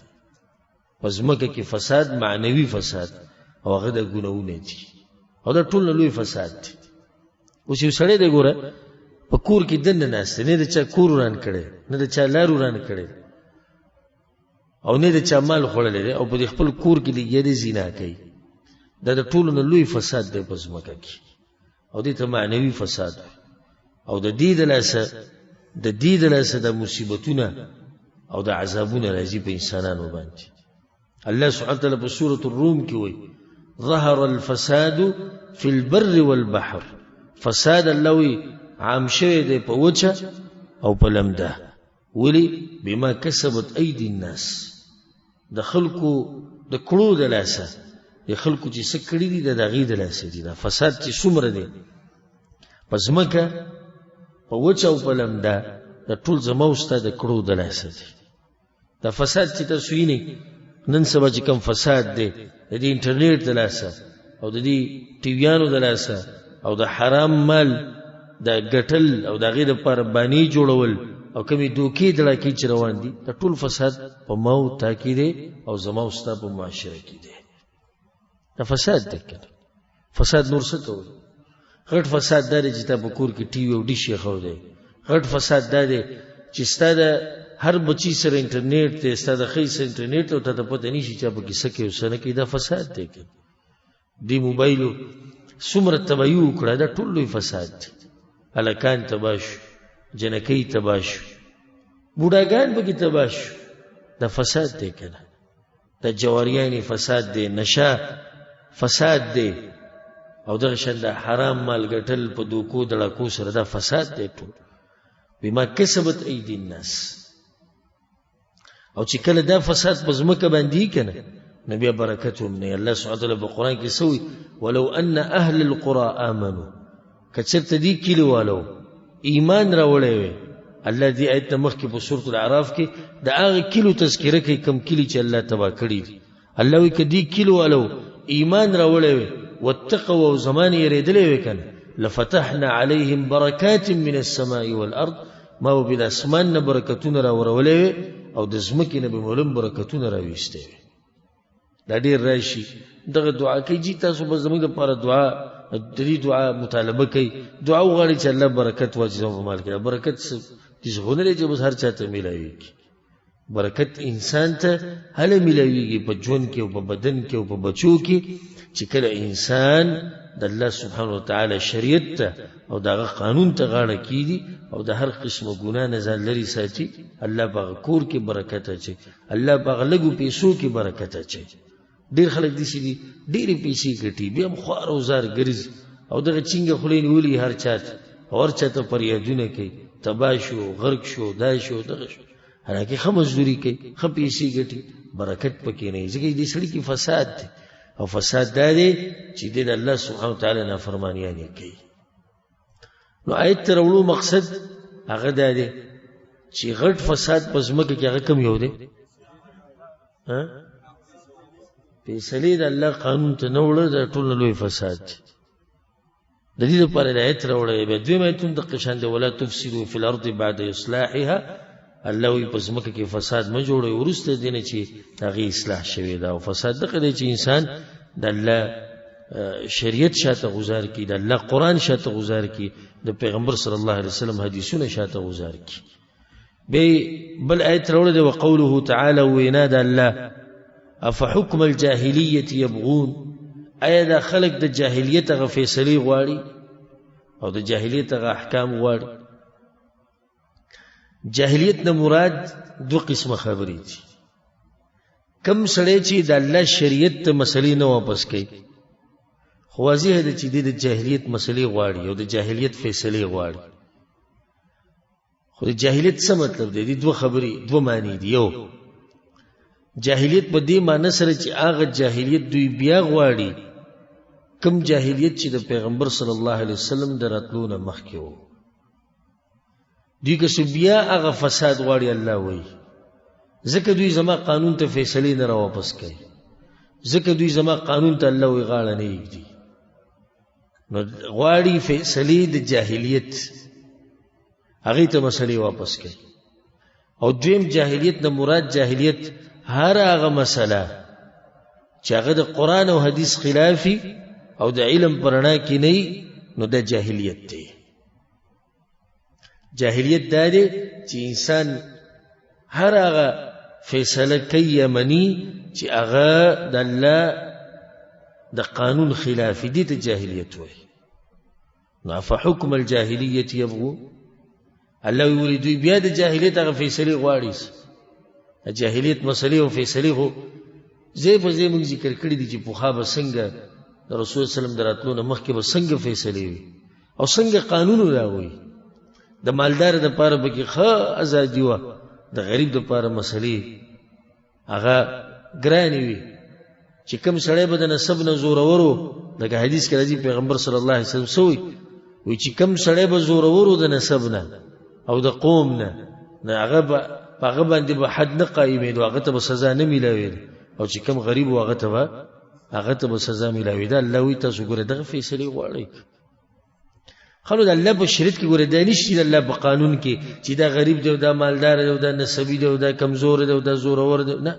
S1: په ځمکه کې فساد معنوي فساد او هغه د ګناهونه دي او دا ټول لوی فساد دی اوس یو سړی دی ګوره په کور کې دننه ناست نه د چا کور وران کړی نه د چا لار وران کړی او نه د چا مال خوړلی دی او په دې خپل کور کې لګیا دی زنا کوي دا د ټولو نه لوی فساد دی په ځمکه کې او دې ته معنوي فساد او د دې د لاسه د مصیبتونه او د عذابونه راځي په انسانانو باندې الله سبحانه وتعالی په سورة الروم کې وایي ظهر الفساد في البر والبحر فساد الله وی عام شوی دی په وچه او په لمده ولی بما کسبت ایدی الناس د خلکو د کړو د لاسه د خلکو چې څه کړي دي د هغې د لاسه دي دا فساد چې څومره دی په ځمکه په وچه او په لمده دا ټول زما او ستا د کړو د لاسه دي. دا فساد چې تاسو وینئ نن سبا چې کوم فساد دی د دې انټرنیټ د لاسه او د دې ټیویانو د لاسه او د حرام مال د ګټل او د هغې دپاره بانې جوړول او کومې دوکې دړاکې چې روان دي دا ټول فساد په ما او تا کې دی او زما او ستا په معاشره کې دی. دا فساد دی که فساد نور څه ته وایي؟ غټ فساد دا دی چې تا په کور کې ټي وي او ډیش ایښودی. غټ فساد دا دی چې ستا د هر بچی سره انټرنیټ دی، ستا د ښځې سره انټرنیټ دی او تا ته پته نشي چې پکې څه کوي او څه نه کوي. دا فساد دی که دې موبایلو څومره تباهي وکړه دا ټول لوی فساد دی. هلکان تباه شو، جنکۍ تباه شو، بوډاګان پکې تباه شو. دا فساد دی که نه؟ دا جواریانې فساد دی، نشه فساد دی او دغه شان د حرام مال ګټل په دوکو دړکو سره دا فساد دی ټول. بما کسبت ایدی الناس. او چې کله دا فساد په ځمکه باندې وي که نه نو بیا برکت هم نه. الله سبحانه وتعالی په قرآن کې څه وایي؟ ولو ان اهل القرى آمنو. که چېرته دې کلي والو ایمان راوړی وی. الله دې آیت نه مخکې په سورة الاعراف کې د هغه کلو تذکره کوي کوم کلي چې الله تباه کړي دي. الله وایي که دې کلو والو ایمان راوړی وی واتقوا او زمان یریدلی وی که نه لفتحنا علیهم برکات من السماء والارض. ما به د اسمان نه برکتونه راورولی وی او د ځمکې نه به مولم برکتونه راویستی وی. دا ډېر راشي دغه دعا کوي جي تاسو به زموږ دپاره دعا د دې دعا مطالبه کوي، دعا وغواړي چې الله برکت واچي زموږ په مال کې. برکت داسې خو نه دی چې بس هر چا ته میلاویږي. برکت انسان ته هله میلاویږي په ژوند کې او په بدن کې او په بچو کې چې کله انسان د الله سبحانه وتعالی شریعت ته او د هغه قانون ته غاړه کیږي او د هر قسمه ګناه نه ځان لرې ساتي. الله په هغه کور کې برکت اچوي، الله په هغه لږو پیسو کې برکت اچوي. ډېر خلک داسې دي ډېرې پیسې ګټي بیا هم خوار او زار ګرځي او دغه چینګه خولې نیولي هر چا ته او هر چا ته فریادونه کوي تباه شو، غرق شو، دا شو، دغه شو. حالانکې ښه مزدوري کوي، ښه پیسې ګټي، برکت پکې نه وي. ځکه دې سړي کې فساد دی او فساد دا دی چې دې د الله سبحانه وتعالی نافرمانیانې کوي. نو آیت ته راوړو مقصد هغه دا دی چې غټ فساد په ځمکه کې هغه کوم یو دی؟ فیصلې د الله قانون ته نه وړه دا ټول نه لوی فساد دی. د دې لپاره د آیت راوړی. بیا دویم آیتونه دقه شان دی ولا تفسدوا فی الارض بعد اصلاحها. الله وایي په ځمکه کې فساد مه جوړوئ وروسته دې نه چې د هغې اصلاح شوې ده. او فساد دغه دی چې انسان د الله شریعت شاته غوزار کړي، د الله قرآن شاته غوزار کړي، د پیغمبر صلی الله علیه وسلم حدیثونه شاته غوزار کړي. بیا بل آیت راوړی دی وقوله تعالی وینا د الله افحکم الجاهلیة یبغون. آیا دا خلق د جاهلیت هغه فیصلې غواړي او د جاهلیت هغه احکام غواړي؟ جاهلیت نه مراد دو قسمه خبرې دي. کم سړی چې د الله شریعت ته مسلې نه واپس کوي خو واضح ده چې د جاهلیت مسلې غواړي او د جاهلیت فیصلې غواړي. خو د جاهلیت څه مطلب دی؟ دي دوه خبرې، دوه معنی دي. یو جاهلیت په دې معنی سره چې هغه جاهلیت دوی بیا غواړي کم جاهلیت چې د پیغمبر صلی الله علیه وسلم د راتلو نه مخکې و. دوی که بیا هغه فساد غواړي الله وایي ځکه دوی زما قانون ته فیصلې نه را واپس کوي، ځکه دوی زما قانون ته الله وایي غاړه نه ایږدي. نو غواړي فیصلې د جاهلیت هغې ته مسلې واپس کوي. او دویم جاهلیت نه مراد جاهلیت هر هغه مسله چې هغه د قرآن او حدیث خلافي او د علم په رڼا کې نه وي نو دا جاهلیت دی. جاهلیت دا دی چې انسان هر هغه فیصله کوي یا مني چې هغه د الله د قانون خلافي، دې ته جاهلیت وایي. نو فحکم الجاهلیة یبغون. الله ویلي دوی بیا د جاهلیت هغه فیصلې غواړي. جاهلیت مسلې او فیصلې خو ځای په ځای موږ ذکر کړي دي چې پخوا به څنګه د رسول صلی الله علیه وسلم د راتلو نه مخکې به څنګه فیصلې وي او څنګه قانون راوي. د مالدار دپاره پکې ښه ازادي وه، د غریب دپاره مسلې هغه ګرانې وي. چې کوم سړی به د نسب نه زورور و، لکه حدیث کې راځي پیغمبر صلی الله علیه وسلم څه وایي وی چې کم سړی به زورورو د نسب نه او د قوم نه هغه باندې به حد نه قایمېدو، هغه ته به سزا نه میلاوېده، او چې کم غریب و هغه ته به سزا میلاوېده. الله وی تاسو ګوره دغه فیصلې غواړئ. خلو د الله په شریعت کې ګوره دا نشته، د الله په قانون کې چې دا غریب دی او دا مالدار دی او دا نسبی دی او دا کمزور دی او دا زورور دی. نه،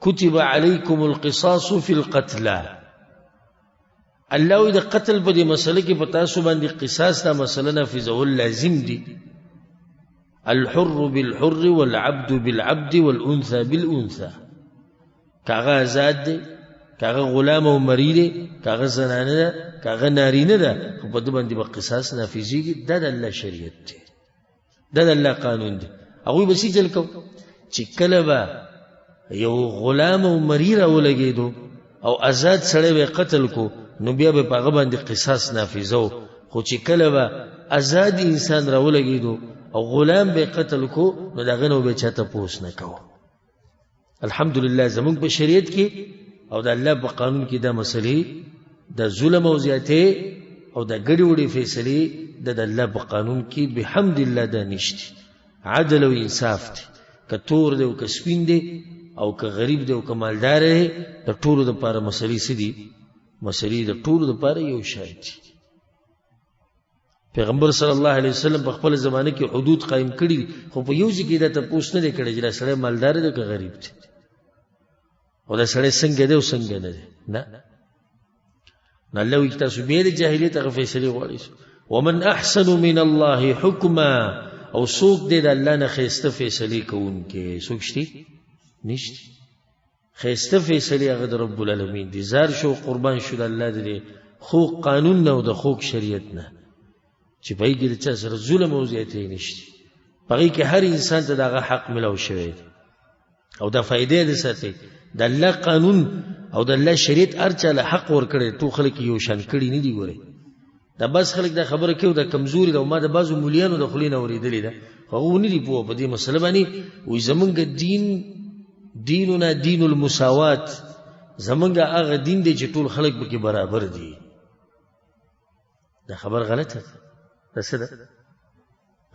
S1: کتب علیکم القصاص فی القتلى. الله وی د قتل په دې مسله کې په تاسو باندې قصاص دا مسله نافذول لازم دي. الحر بالحر والعبد بالعبد والانثى بالانثى. کاغه آزاد دی، کاغه غلام او مری دی، کاغه زنانه ده، کاغه نارینه ده، خو په دې باندې به قصاص نافذيږي. دا د الله شریعت دی، دا د الله قانون دی. هغوی به سې چل کو چې کله به یو غلام او مری راولګېدو او آزاد سړی به قتل کو، نو بیا به په هغه باندې قصاص نافذو. خو چې کله به آزاد انسان راولګېدو او غلام به قتل کو، نو دغه نو به چاته پوس نه کوو. الحمدلله زمونږ په شریعت کې او د الله په قانون کې دا مسلې د ظلم او زیاتې او د ګډې وډې فیصلې د الله په قانون کې بحمد الله دا نشته. عدل او انصاف دی، که تور دی او که سپین دی او که غریب دی او که مالدار دی، د ټولو دپاره مسلې څه دي؟ مسلې د ټولو دپاره یو شی دي. پیغمبر صلی الله علیه وسلم په خپل زمانه کې حدود قائم کړي دي، خو په یو ځای کې دا تپوس نه دی کړی چې دا سړی مالدار دی که غریب دی، او دا سړی څنګه دی او څنګه نه دی. نه، الله وایي تاسو بیا د جاهلیت هغه فیصلې غواړئ. ومن احسن من الله حکما. او څوک دی د الله نه ښایسته فیصلې کوونکی؟ څوک شته؟ نشته. ښایسته فیصلې هغه د رب العالمین دي. زار شو قربان شو د الله د خوږ قانون نه او د خوږ شریعت نه، چې په هغې کې د چا سره ظلم او زیاتې نشته. په هغې کې هر انسان ته د هغه حق ملاو شوی دی، او دا فایدې د ساتي. د الله قانون او د الله شریعت هر چا له حق ورکړی. ټول خلک یو شان کړي نه دي. ګورئ دا بس خلک دا خبره کوي دا کمزوري ده، او ما د بعضو مولیانو د خولې نه اورېدلې ده، خو هغه ونه دي پوه په دې مسله باندې. وایي زمونږ دینونه دین المساوات، زمونږ هغه دین دی چې ټول خلک پکې برابر دي. دا خبر غلطه ده. دا څه ده؟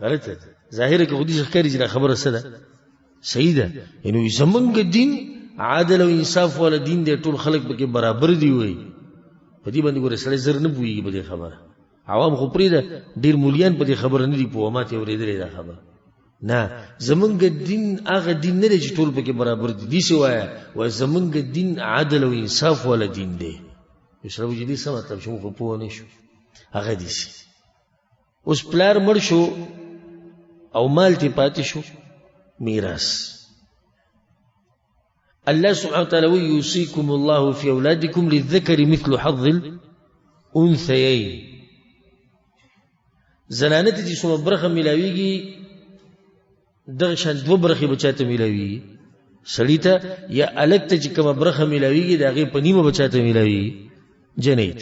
S1: غلطه ده. ظاهره کې خو دې ښکاري چې دا خبره څه ده؟ صحیح ده. یعنې زمونږ دین عادل او انصاف والا دین دی، ټول خلک پکې برابر دي. وایي په دې باندې ګوره سړی زر نه پوهېږي په دې خبره. عوام خو پرېږده، ډېر مولیان په دې خبره نه دي پوه. ما ته یې اورېدلې دا خبره. نه، زمونږ دین هغه دین نه دی چې ټول پکې برابر دي. داسې وایه زمونږ دین عدل او انصاف والا دین دی. یو سړی وایي دې څه مطلب چې موږ خو پوه نه شو. هغه داسې اوس پلار مړ شو او مال ترې پاتې شو، میراث. الله سبحانه وتعالى يوصيكم الله في أولادكم للذكر مثل حظ الأنثيين. زنانه چې څومره برخه ملاویږي دغه شان دوه برخې به چاته ملاویږي. سړي ته یا الګ ته چې کومه برخه ملاویږي د هغې په نیمه به چاته ملاویږي جنیت.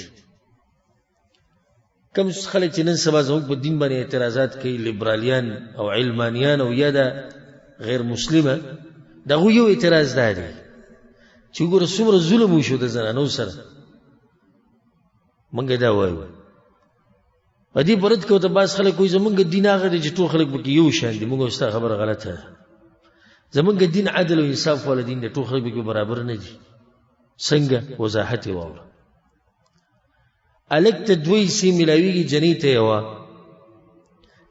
S1: کم خلک چې نن سبا زموږ په دین باندې اعتراضات کوي، لیبرالیان او علمانیان او یا د غیر مسلمه، د هغوی یو اعتراض دا دی چې وګوره څومره ظلم وشو د زنانو سره. موږ دا وایو په دې په رد کې ورته بعض خلک وایي زمونږ دین هغه دی چې ټول خلک پکې یو شان دي. موږ ستا خبره غلطه ده. زمونږ دین عدل او انصاف والا دین دی، ټول خلک پکې برابر نه دي. څنګه؟ وضاحت یې واوره. الګ ته دوه حصې ملاویږي، جنۍ ته یوه.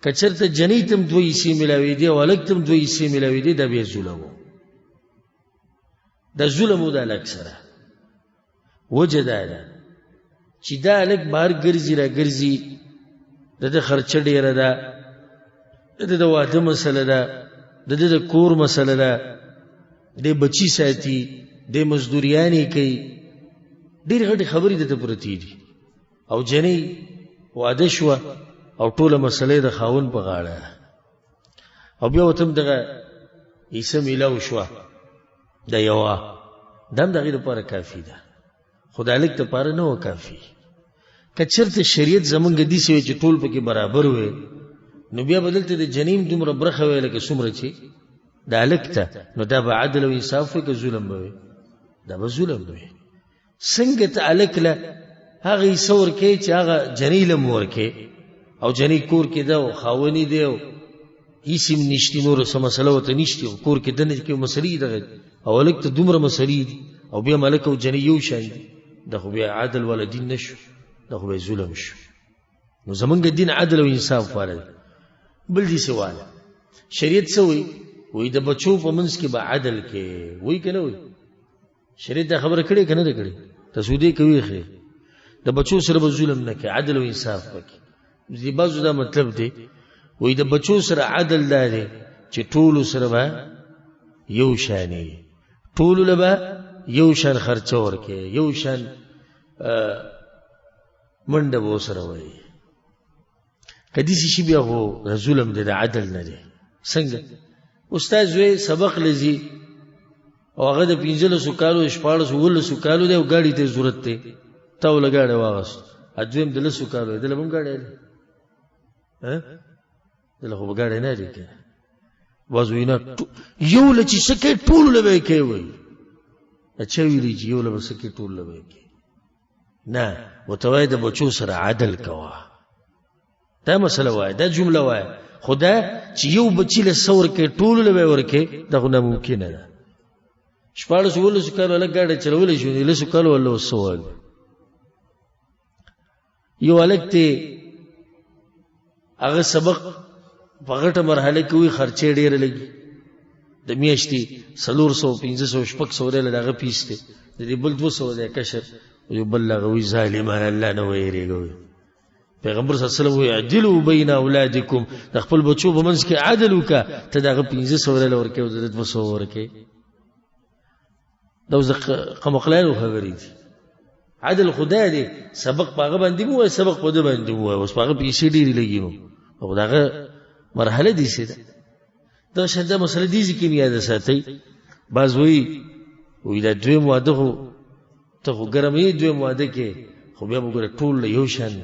S1: که چېرته جنۍ ته هم دوه حصې ملاوېدې او الګ ته هم دوه حصې ملاوېدې، دا بیا ظلم و. دا ظلم و د الګ سره. وجه دا ده چې دا الګ بهر ګرځي را ګرځي، د ده خرچه ډېره ده، د ده د واده مسله ده، د ده د کور مسله ده، دی بچي ساتي، دی مزدوریانې کوي، ډېرې غټې خبرې د ده پرتې دي. او جنۍ واده شوه او ټوله مسله د خاوند په غاړه، او بیا ورته هم دغه حصه میلاو شوه د یوه، دا هم د هغې دپاره کافي ده، خو د هلک دپاره نه وه کافي. که چېرته شریعت زمونږ داسې وی چې ټول پکې برابر وی، نو بیا به دلته د جنۍ هم دومره برخه وی لکه څومره چې د هلک ته، نو دا به عدل او انصاف وی که ظلم به وی؟ دا به ظلم وی. څنګه ته هلک له هغه یې څه ورکوي چې هغه جنۍ له م ورکوي او جنۍ کور کې ده او خاوني دی او هېڅ هم نشتي نور څه مسله ورته نشتي او کور کې دننه کې مسلې دغه او هلک ته دومره مسلې دي او بیا ملک او جنۍ یو شان دي دا خو بیا عدل والا دین نه شو دا خو بیا ظلم شو نو زمونږ دین عدل او انصاف والا دی بل دې سواله شریعت څه وایي وایي د بچو په منځ کې به عدل کې وایي که نه وایي شریعت دا خبره کړې که نه ده کړې تاسو دې کوي خیر د بچو سره به ظلم نه کوي عدل او انصاف پکې دې بعضو دا مطلب دی وایي د بچو سره عدل دا دی چې ټولو سره به یو شان وي ټولو له به یو شان خرچه ورکوي یو شان منډه به ورسره وایي که داسې شي بیا خو ظلم دی د عدل نه دی څنګه استاد زوی سبق لځي او هغه د 15 کالو 14 15 کالو دی او ګاډي ته ضرورت دی تا وله ګاډی واغست دویم د 10 کالو دی دله به هم ګاډی دی دله خو به ګاډی نه دی که بعض وایي نه یو له چې څه کوي ټولو له به یې کوي وایي چا ویلي چې یو له به څه کوي ټولو له به یې کوي نه ورته وایي د بچو سره عدل کوه دا مسله وایه دا جمله وایه خو دا چې یو بچي له څه ورکوي ټولو له به یې ورکوي دا خو ناممکنه ده 14 15 کالو هلک ګاډی چلولی شو 10 کالو هلته اوس څه وایي یو هلک دی هغه سبق په غټه مرحله کې وي خرچې ډېره لګي د میاشتې 400 500 600 دی د هغه پیس دی د دې بل 200 دی کشر یو بل هغه وایي ظالمان الله نه ویرېږه پیغمبر صلی الله علیه وسلم وایي اعدلوا بین اولادکم د خپل بچو په منځ کې عدل وکړه ته د هغه 500 دی ورکوې او د 200 ورکوې دا اوس د قمقلانو خبرې دي عدل خدا دی سبق په هغه باندې مو وایي سبق په ده باندې مو وایي اوس په هغه پیسې ډېرې لګي نو او د هغه مرحله داسې ده دا شان دا مسله دې کې مې یاده ساتئ بعض وایي دا دویم واده خو ته خو ګرم یې دویم واده کې خو بیا به ګوره ټول له یو شان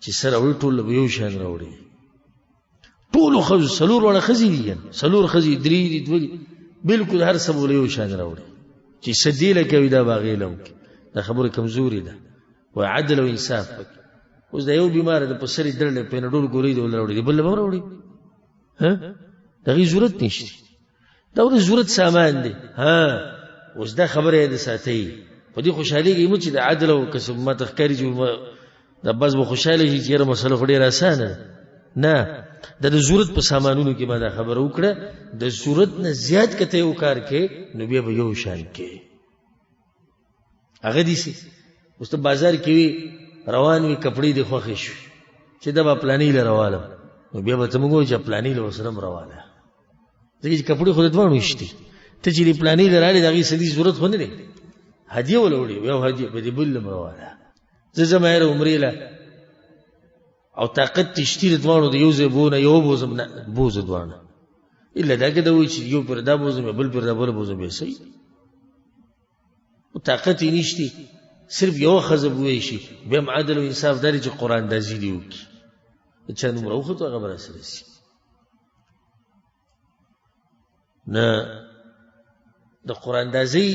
S1: چې سره راوړي ټول له یو شان راوړي ټولو ښځو 4 واړه ښځې دي 4 ښځې 3 دي 2 دي بلکل هر څه به له یو شان راوړي چې څه دیله کوي دا به هغې له وکړي دا خبره کمزوري ده وایي عدل او انصاف پکې اوس دا یو بیماره ده په سر یې درړی پیناډول ګولۍ د ول راوړي بل له به هم راوړي د هغې ضرورت نشته دا ولې ضرورت سامان دی اوس دا خبره یې د ساتئ په دې خوشحالېږئ مو چې د عدل او که ماته ښکاري چې دا بس به خوشحاله شي چې یاره مسله خو ډېره اسانه ده نه دا د ضرورت په سامانونو کې ما دا خبره وکړه د ضرورت نه زیات که ته یو کار کې نو بیا به یو شان کې هغه داسې اوس ته بازار کې وي روان وي کپړې دې خوښې شوي چې دا به پلانۍ له روانم نو بیا به ته موږ وایو چې پلانۍ له ورسره هم روانه ځکه چې کپړې خو د دواړو شتې ته چې دې پلانۍ له راغلې د هغې څه دي ضرورت خو نه دی هدیه وله وړې یو هدیه به دې بل له هم روانه زه ځم یاره عمرې له او طاقت تشتی د دواړو د یو ځای بونه یو بوزم نه بوزه دواړه الا دا که دا وایي چې یو پر دا بوزم بل پر دا بله بوزم بیا صحیح طاقت یې نشتی صرف یوه ښځه به وایشي بیا هم عدل او انصاف دا دی چې قرآن اندازي دې وکړي د چا نومره وخوتو هغه به راسره شي نه د قرآن اندازۍ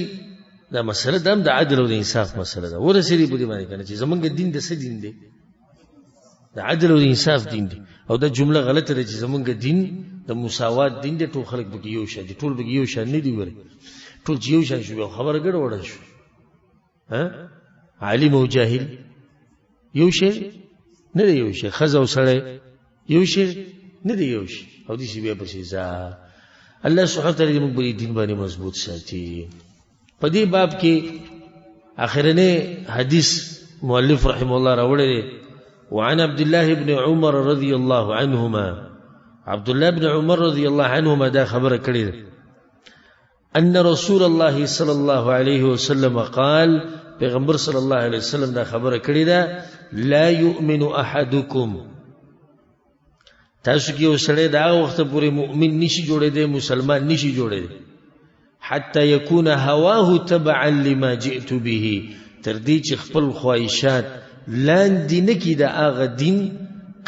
S1: دا مسله دا هم د عدل او د انصاف مسله ده ورسېدې په دې باندې که نه چې زمونږ دین د څه دین دی د عدل او د انصاف دین دی او دا جمله غلطه ده چې زمونږ دین د مساوات دین دی ټول خلک پکې یو شان دي ټول پکې یو شان نه دي ورې ټول چې یو شان شو بیا خبره ګډوډه شو عالم او جاهل یو شی نه دی یو شی ښځه او سړی یو شی نه دی یو شی او داسې بیا پسې ځه الله سبحانه وتعالی دې موږ په دین باندې مضبوط ساتي په دې باب کې آخرنی حدیث مؤلف رحمه الله راوړی وعن عبد الله بن عمر رضي الله عنهما عبد الله بن عمر رضي الله عنهما دا خبر کړی ان رسول الله صلى الله عليه وسلم قال پیغمبر صلی الله علیه وسلم دا خبر کړی دا لا يؤمن احدكم تاسو کې وسړی دا وخت پورې مؤمن نشي جوړېدی مسلمان نشي جوړېدی حتى يكون هواه تبعا لما جئت به تر دې چې خپل خواهشات لاندې نه کړي د هغه دین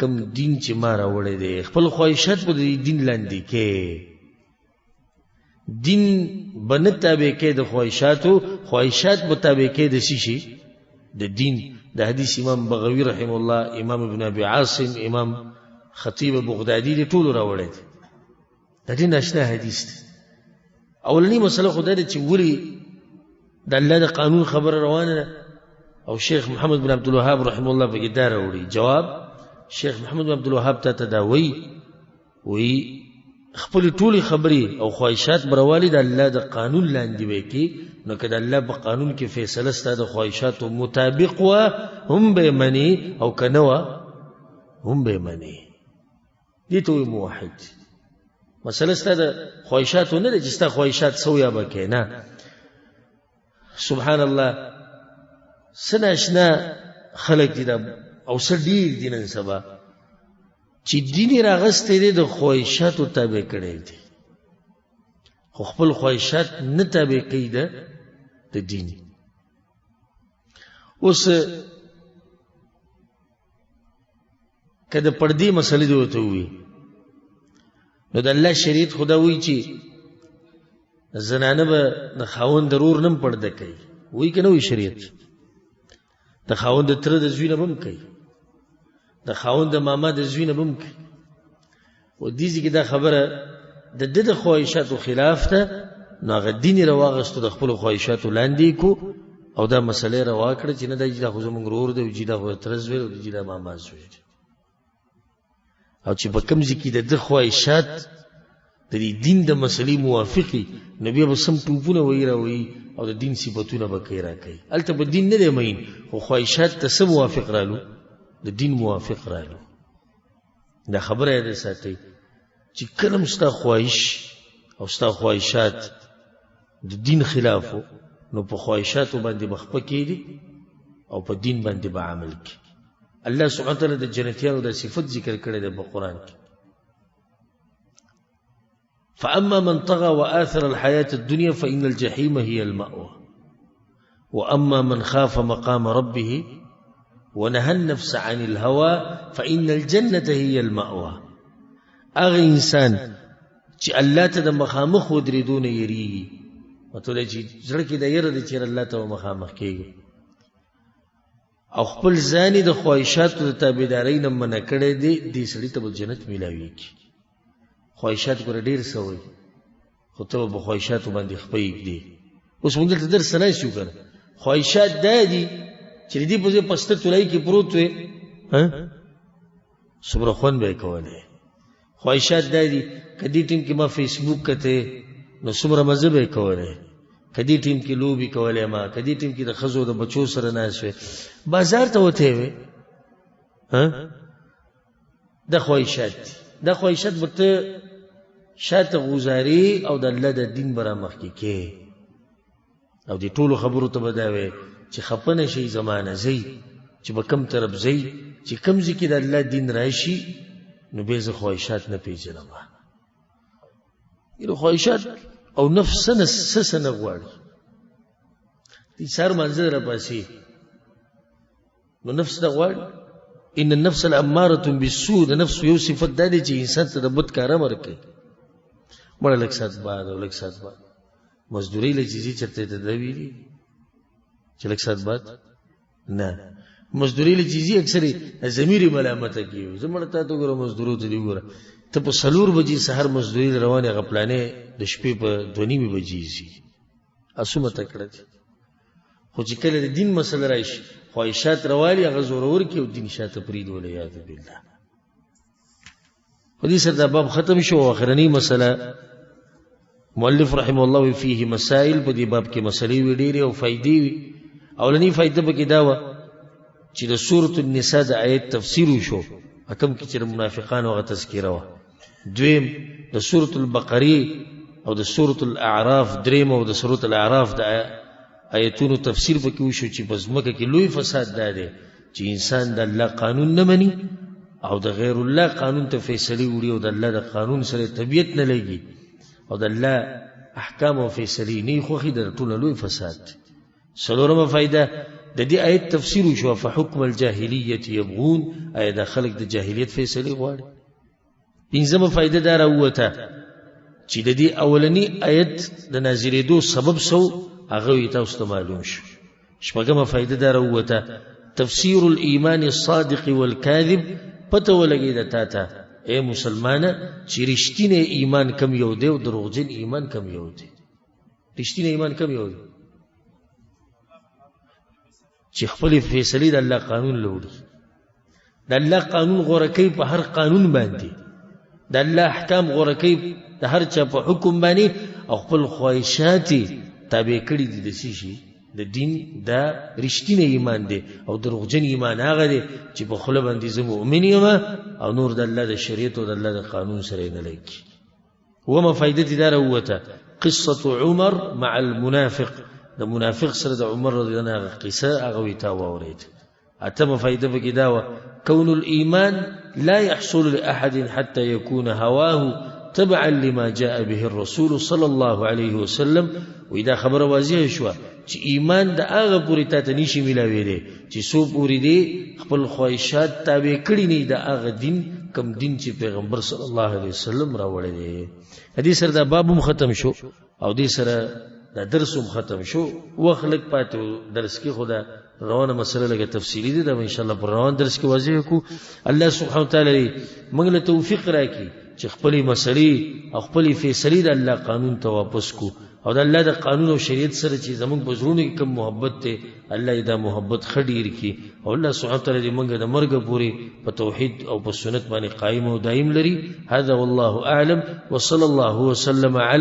S1: کوم دین چې ما راوړی دی خپل خواهشات په دې دین لاندې کې دین به نه تابع کې د خواهشاتو خواهشات به تابع کې د شي د دین د حدیث امام بغوی رحم الله، امام ابن ابي عاصم، امام خطیب بغدادي دي ټول راوړي د دې ناشنا حدیث دی. اولنی مسله خدای دې چې ولي د الله د قانون خبر روانه ده او شیخ محمد بن عبد الوهاب رحم الله په کې دا راوړي. جواب: شیخ محمد بن عبد الوهاب ته تداوی وی خپل ټولي خبري او خواهشات بروالی د الله د قانون لاندې وکي، نو کله الله په قانون کې فیصله ستاسو د خواهشاتو مطابق و هم به منی او کنه هم به منی. دي ته موحد. مسله ستاسو د خواهشاتو نه چې ستاسو خواهشات سویا بکې نه. سبحان الله، سناشنا خلق دي او سړي دي نن سبا چې دیني راغستې دي د خواهشاتو تابع کړي دي، خو خپل خواهشات نه تابع کوي د دین. اوس کله پردي مسلې دی وته وي، نو د الله شریعت خدا وی چې زنانه به د خاوند ضرور نم پرده کوي، وی کنه وی شریعت د خاوند تر د زوینه بم کوي، د خاوند ماما د زوینه بم کوي. او دیږي دا خبره د د خواهشاتو خلاف ته، نو هغه دین رواغستو د خپل خواهشاتو لاندې کو او دا مسله روا کړ چې نه د جدا خو زمونږ ورور دی او جدا خو ترزوي او جدا ماما زوی، او چې په کوم ځکه د خواهشات د دین د مسلې موافقي، نبی به سم ټوپونه وایي او د دین صفاتونه به کوي راکوي. الته په دین نه دی مین، خو خواهشات ته سم موافق رالو، د دین موافق رالو. دا خبره ده ساتي چې کله مستا خواهش او ستا خواهشات د دین خلافو، نو په خواهشاتو باندې مخپه کېږي او په دین باندې به عمل کوي. الله سبحانه وتعالی د جنتیانو د صفت ذکر کړی دی په قرآن کې: فأما من طغى وآثر الحياة الدنيا فإن الجحيم هي المأوى وأما من خاف مقام ربه ونهى النفس عن الهوى فإن الجنة هي المأوى. اغه انسان چې الله ته د مخامخ ودرېدونه یریږي، مطلب چې زړه کې د یره د چیر الله ته مخامخ کېږي او خپل ځاني د خواهشاتو د تابعدارۍ نه منع کړي دي، دې سړي ته به جنت ملاويږي. خواهشات ګور ډیر سوي، خو ته به خواهشاتو باندې خپې دي. اوس موږ ته درس نه شو کړ، خواهشات دا دي چې دې په ځای پسته تولای کې پروت وي، ها صبر خون به کوله. خواهشات دا دي کدی ټیم کې ما فیسبوک کته نو څومره مزه به کوله، کدی ټیم کې لوبي کوله، ما کدی ټیم کې د خزو د بچو سره ناشوي، بازار ته وته وي، ها د خواهشات د خواهشات بته شاته غوزاری او د الله د دین برا مخ کې او د ټولو خبرو ته بداوي چې خپنه شي زمانه زی چې به کم طرف زی چې کم ځکه د الله دین راشي، نو به زه خواهشات نه پیژنم. یو خواهشات او نفس نه غواړي دي سر منظر را پاسي، نو نفس دا غواړي. ان النفس الاماره بالسوء، د نفس یو صفت ده چې انسان ته د بد کار امر کوي. مړه لک سات بعد او لک سات بعد مزدوري لچې چرته ته دی ویلي چې لک سات بعد نه مزدوري لچې اکثر ضمیر ملامت کوي. زمړه ته تو ګره مزدورو ته دی ګره ته په سلور بجې سحر مزدوري روانه غپلانه د شپې په 2:30 بجې سي اسمه تکړه. خو چې کله د دین مسله راشي، خواهشات روالي هغه زورور کې او دین شاته پریدول، یاد بالله. په دې سره دا باب ختم شو. اخرنی مسله مؤلف رحم الله فيه مسائل، په دې باب کې مسلې وی ډېرې او فائدې وی. اولنی فائدہ پکې دا و چې د سورۃ النساء د آیت تفسیر شو، حکم کې چې منافقان او تذکرہ و. دویم د سورۃ البقره او د سورۃ الاعراف، دریم او د سورۃ الاعراف د آیتونو تفسیر پکې وشو چې په ځمکه کې لوی فساد ده چې انسان د الله قانون نه مني او د غیر الله قانون ته فیصله وړي او د الله د قانون سره طبيعت نه لګي او د الله احکام او فیصله نه خوخي، د ټول لوی فساد. څلورمه فائدہ د دې آیت تفسیر شو، فحکم الجاهلیت یبغون، آیا د خلق د جاهلیت فیصله غواړي. پنځمه فائدہ دا راوته چې د دې اولنی آیت د نازلېدو سبب سو هغه تاسو ته معلوم شو. شپږمه فائدہ دا راوته تفسیر الایمان الصادق والکاذب پته ولګی د تا ته اے مسلمانه چې رښتینی ایمان کم یو دی او دروغجن ایمان کم یو دی. رښتینی ایمان کم یو دی چې خپل فیصله د الله قانون لوري، د الله قانون غوړه کوي په هر قانون باندې، د الله احکام غوړه کوي د هر چا په حکم باندې، او خپل خواهشات تابع کړي دي د شي د دین. دا رښتینی ایمان دی. او دروغجن ایمان هغه دی چې په خوله باندې زه مؤمن یم او نور د الله د شریعت او د الله د قانون سره نه لګي. وما فائدتي دار وته قصه عمر مع المنافق، د منافق سره د عمر رضی الله عنه قصه هغه ویتا واورید. اتم فائده بګی دا كون الايمان لا يحصل لاحد حتى يكون هواه تبعا لما جاء به الرسول صلى الله عليه وسلم. واذا خبر واضح شو چې ایمان د هغه پوری ته نشي ملاوي دي چې سو پوری دي خپل خواهشات تابع کړی نه د هغه دین کم دین چې پیغمبر صلی الله علیه وسلم راوړی دی. حدیث سره دا باب ختم شو او دې سره دا درس ختم شو. وخلک پاتې درس کې خدا روانه مسله لګه تفصیلی دي دا ان شاء الله پر روان درس کې واضح کو. الله سبحانه وتعالى موږ له توفیق راکړي چې خپل مسلې او خپل فیصله د الله قانون ته واپس کو او د الله د قانون او شریعت سره چې زموږ بزرګونو کې کوم محبت ته الله دا محبت خډیر کی او الله سبحانه وتعالى موږ د مرګ پورې په توحید او په سنت باندې قائم او دائم لري. هذا والله اعلم وصلى الله وسلم على